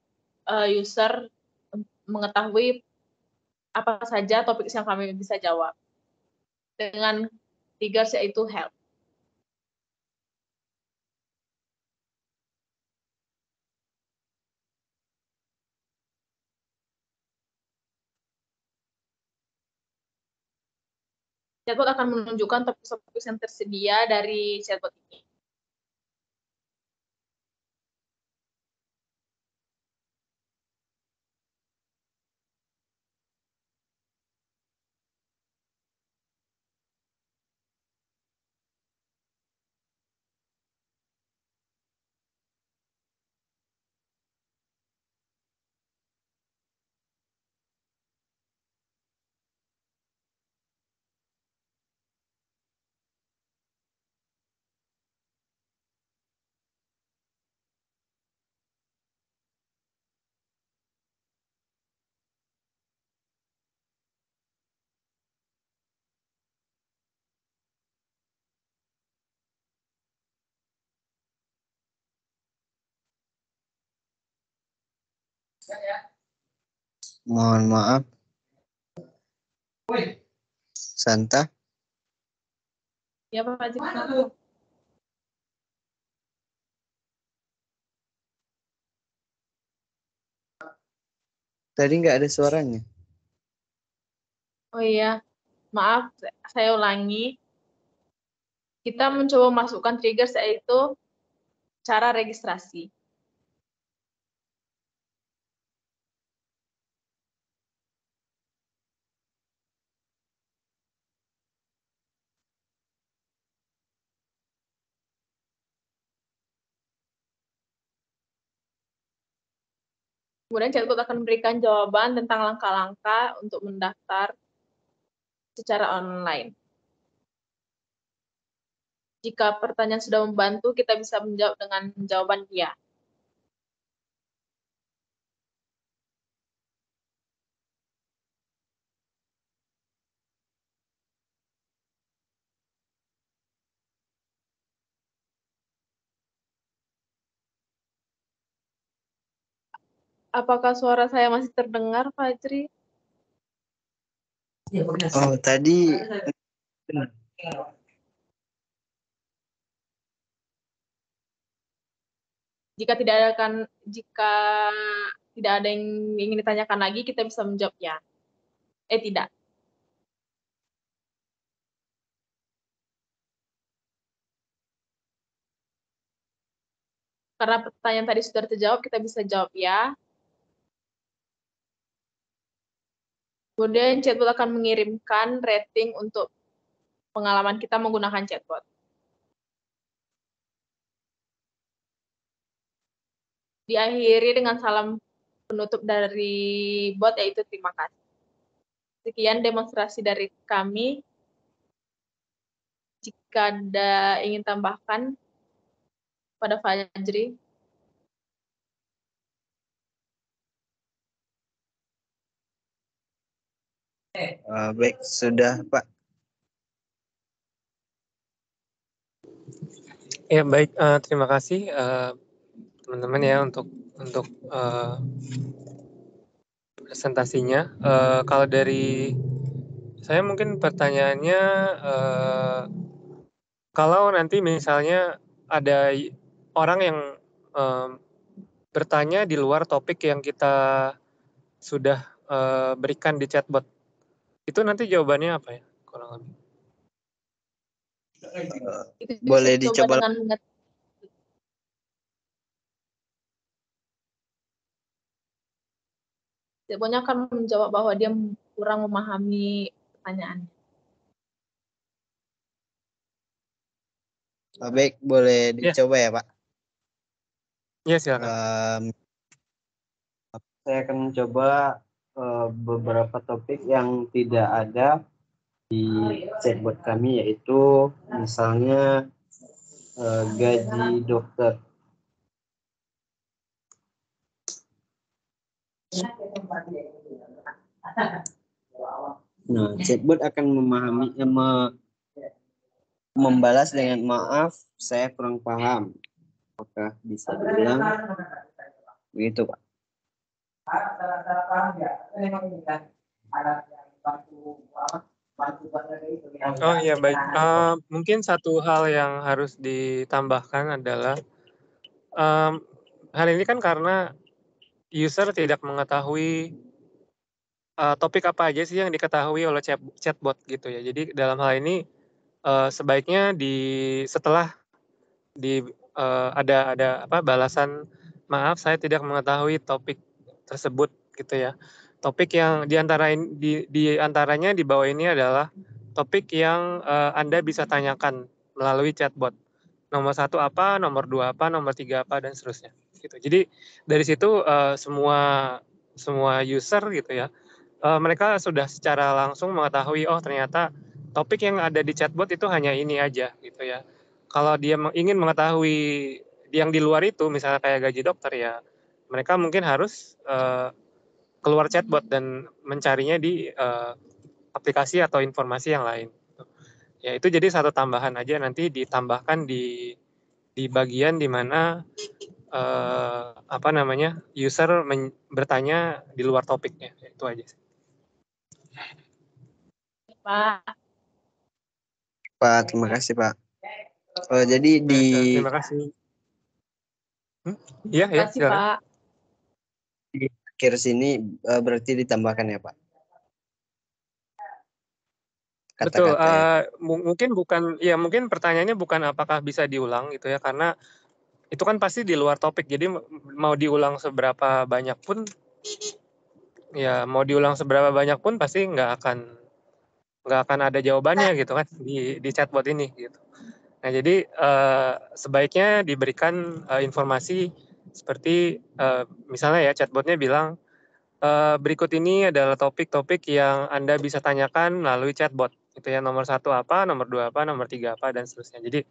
user mengetahui apa saja topik yang kami bisa jawab. Dengan triggers yaitu help. Chatbot akan menunjukkan topik-topik yang tersedia dari chatbot ini. Mohon maaf. Santa. Ya, Pak Fajri. Tadi nggak ada suaranya. Oh iya, maaf, saya ulangi. Kita mencoba masukkan triggers yaitu cara registrasi. Kemudian chatbot akan memberikan jawaban tentang langkah-langkah untuk mendaftar secara online. Jika pertanyaan sudah membantu, kita bisa menjawab dengan jawaban ya. Apakah suara saya masih terdengar, Fajri? Oh, tadi Jika tidak ada yang ingin ditanyakan lagi, kita bisa menjawab ya. Tidak. Karena pertanyaan tadi sudah terjawab, kita bisa jawab ya. Kemudian chatbot akan mengirimkan rating untuk pengalaman kita menggunakan chatbot. Diakhiri dengan salam penutup dari bot, yaitu terima kasih. Sekian demonstrasi dari kami. Jika ada ingin tambahkan pada Fajri. baik, sudah Pak. Ya, baik, terima kasih teman-teman ya untuk presentasinya. Kalau dari saya mungkin pertanyaannya, kalau nanti misalnya ada orang yang bertanya di luar topik yang kita sudah berikan di chatbot, itu nanti jawabannya apa ya? Kurang lebih. Boleh dicoba. chatbotnya akan menjawab bahwa dia kurang memahami pertanyaan. Baik, boleh Ya, dicoba ya, Pak. ya silakan. Saya akan mencoba beberapa topik yang tidak ada di chatbot kami, yaitu misalnya gaji dokter. Nah, chatbot akan memahami, membalas dengan maaf, saya kurang paham. Apakah bisa diulang? Begitu, Pak. Oh iya baik. Mungkin satu hal yang harus ditambahkan adalah hal ini kan karena user tidak mengetahui topik apa aja sih yang diketahui oleh chatbot gitu ya. Jadi dalam hal ini sebaiknya setelah ada balasan maaf saya tidak mengetahui topik tersebut gitu ya. Topik yang diantaranya di bawah ini adalah topik yang Anda bisa tanyakan melalui chatbot. Nomor 1 apa, nomor 2 apa, nomor 3 apa, dan seterusnya. Gitu. Jadi dari situ semua user gitu ya, mereka sudah secara langsung mengetahui, oh ternyata topik yang ada di chatbot itu hanya ini aja gitu ya. Kalau dia ingin mengetahui yang di luar itu, misalnya kayak gaji dokter ya, mereka mungkin harus keluar chatbot dan mencarinya di aplikasi atau informasi yang lain. Ya itu jadi satu tambahan aja, nanti ditambahkan di bagian di mana user bertanya di luar topiknya. Itu aja sih. Pak. Pak, terima kasih, Pak. Jadi Terima kasih. Iya, ya, silakan. Pak. Di akhir sini berarti ditambahkan ya, Pak? Betul. Kata-kata ya. Mungkin pertanyaannya bukan apakah bisa diulang gitu ya, karena itu kan pasti di luar topik. Jadi mau diulang seberapa banyak pun pasti nggak akan ada jawabannya gitu kan di chatbot ini gitu. Nah jadi sebaiknya diberikan informasi seperti misalnya ya chatbotnya bilang berikut ini adalah topik-topik yang Anda bisa tanyakan melalui chatbot. Itu ya, nomor 1 apa, nomor 2 apa, nomor 3 apa, dan seterusnya. Jadi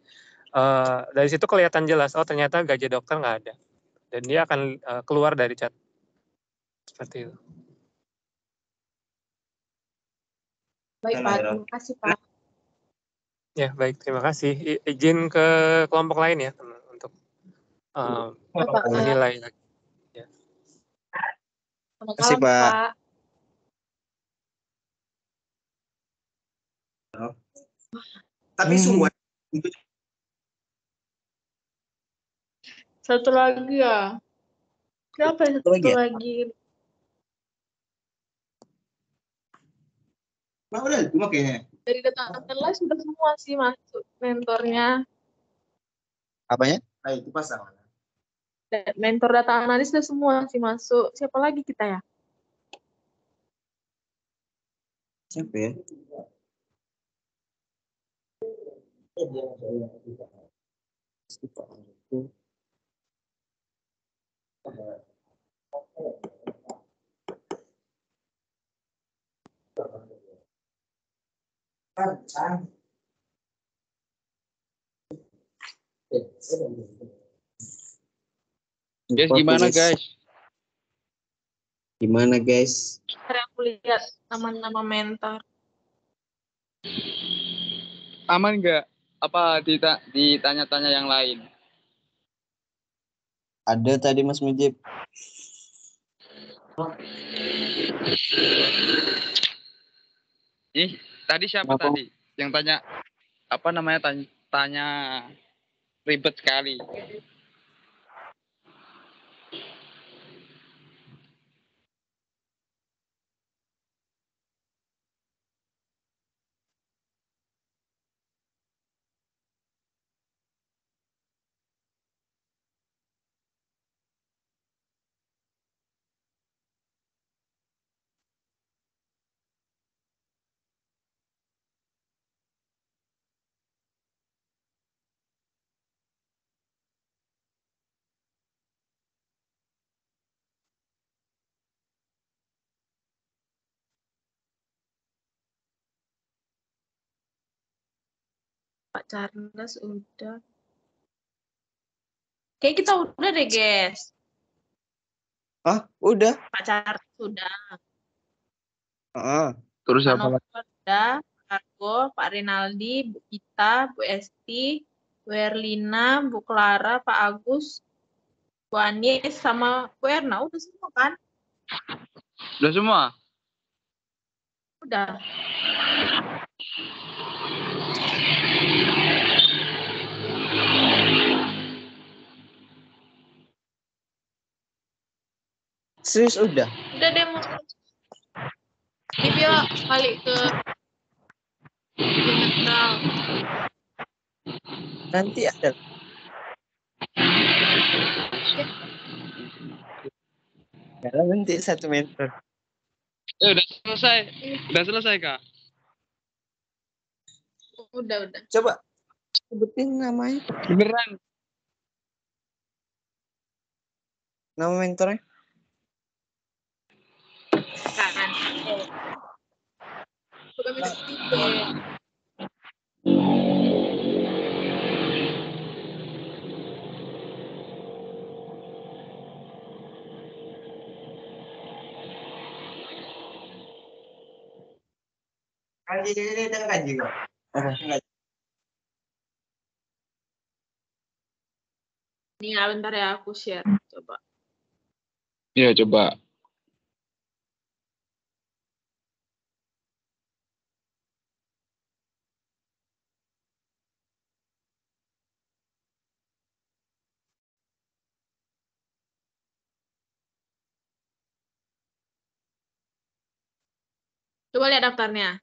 dari situ kelihatan jelas, oh ternyata gaji dokter nggak ada. Dan dia akan keluar dari chat. Seperti itu. Baik Pak, terima kasih Pak. Ya baik, terima kasih. Izin ke kelompok lain ya untuk menilai lagi. Ya. Selamat Terima kasih, malam Pak. Pak. Tapi semua Satu lagi ya. Kenapa ya satu lagi? Nah, udah cuma kayaknya. Dari data analis sudah semua sih masuk mentornya. Apanya? Nah, itu pasangan. Mentor data analis sudah semua sih masuk. Siapa lagi kita ya? Siapa ya? Guys, gimana guys? Gimana guys? Sekarang aku lihat nama-nama mentor. Aman nggak? Apa ditanya-tanya yang lain? Ada tadi Mas Mujib. Tadi siapa tadi? Yang tanya apa namanya? Tanya ribet sekali. Charles udah. Kayak kita udah deh, guys. Ah, udah. Pak Charles udah. Terus Pak siapa lagi? Novel udah. Pak Argo, Pak Rinaldi, Bu Ita, Bu Esti, Bu Erlina, Bu Clara, Pak Agus, Bu Anis, sama Bu Erna. Udah semua kan? Udah semua? Udah. Serius udah. Udah deh, mau. Livio balik ke diametral. Nanti ada. Ya, nanti 1 meter. Udah selesai. Udah selesai, Kak? Udah. Coba sebutin namanya. Beneran. Nama mentornya. Kan. Bukan minta Nih, bentar ya aku share. Coba. Iya, coba. Coba lihat daftarnya.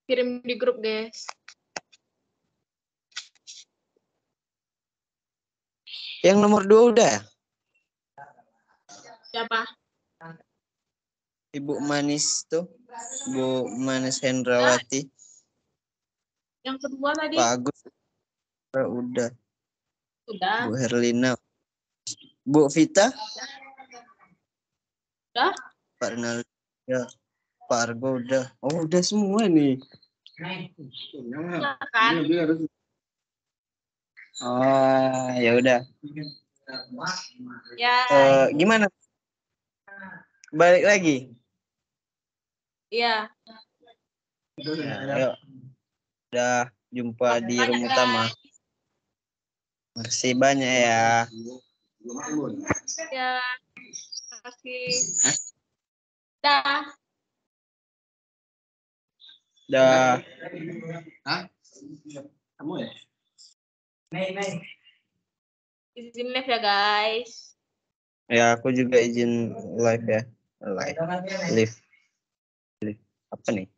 Kirim di grup, guys. Yang nomor 2 udah ya? Siapa? Ibu Manis tuh. Bu Manis Hendrawati. Yang kedua tadi? Pak Agus. Udah. Udah. Bu Herlina. Bu Vita. Udah. Pak Rinaldi. Ya. Pak Argo udah. Oh, udah semua nih. Kan? Oh, ya udah. Ya. Gimana? Balik lagi. Iya. Ya, ayo. Udah jumpa di room utama. Makasih banyak ya. Ya. Terima kasih. Dah. Dah. Hah? Kamu ya? Izin live ya, guys. Ya, aku juga izin live ya. Live. Apa nih?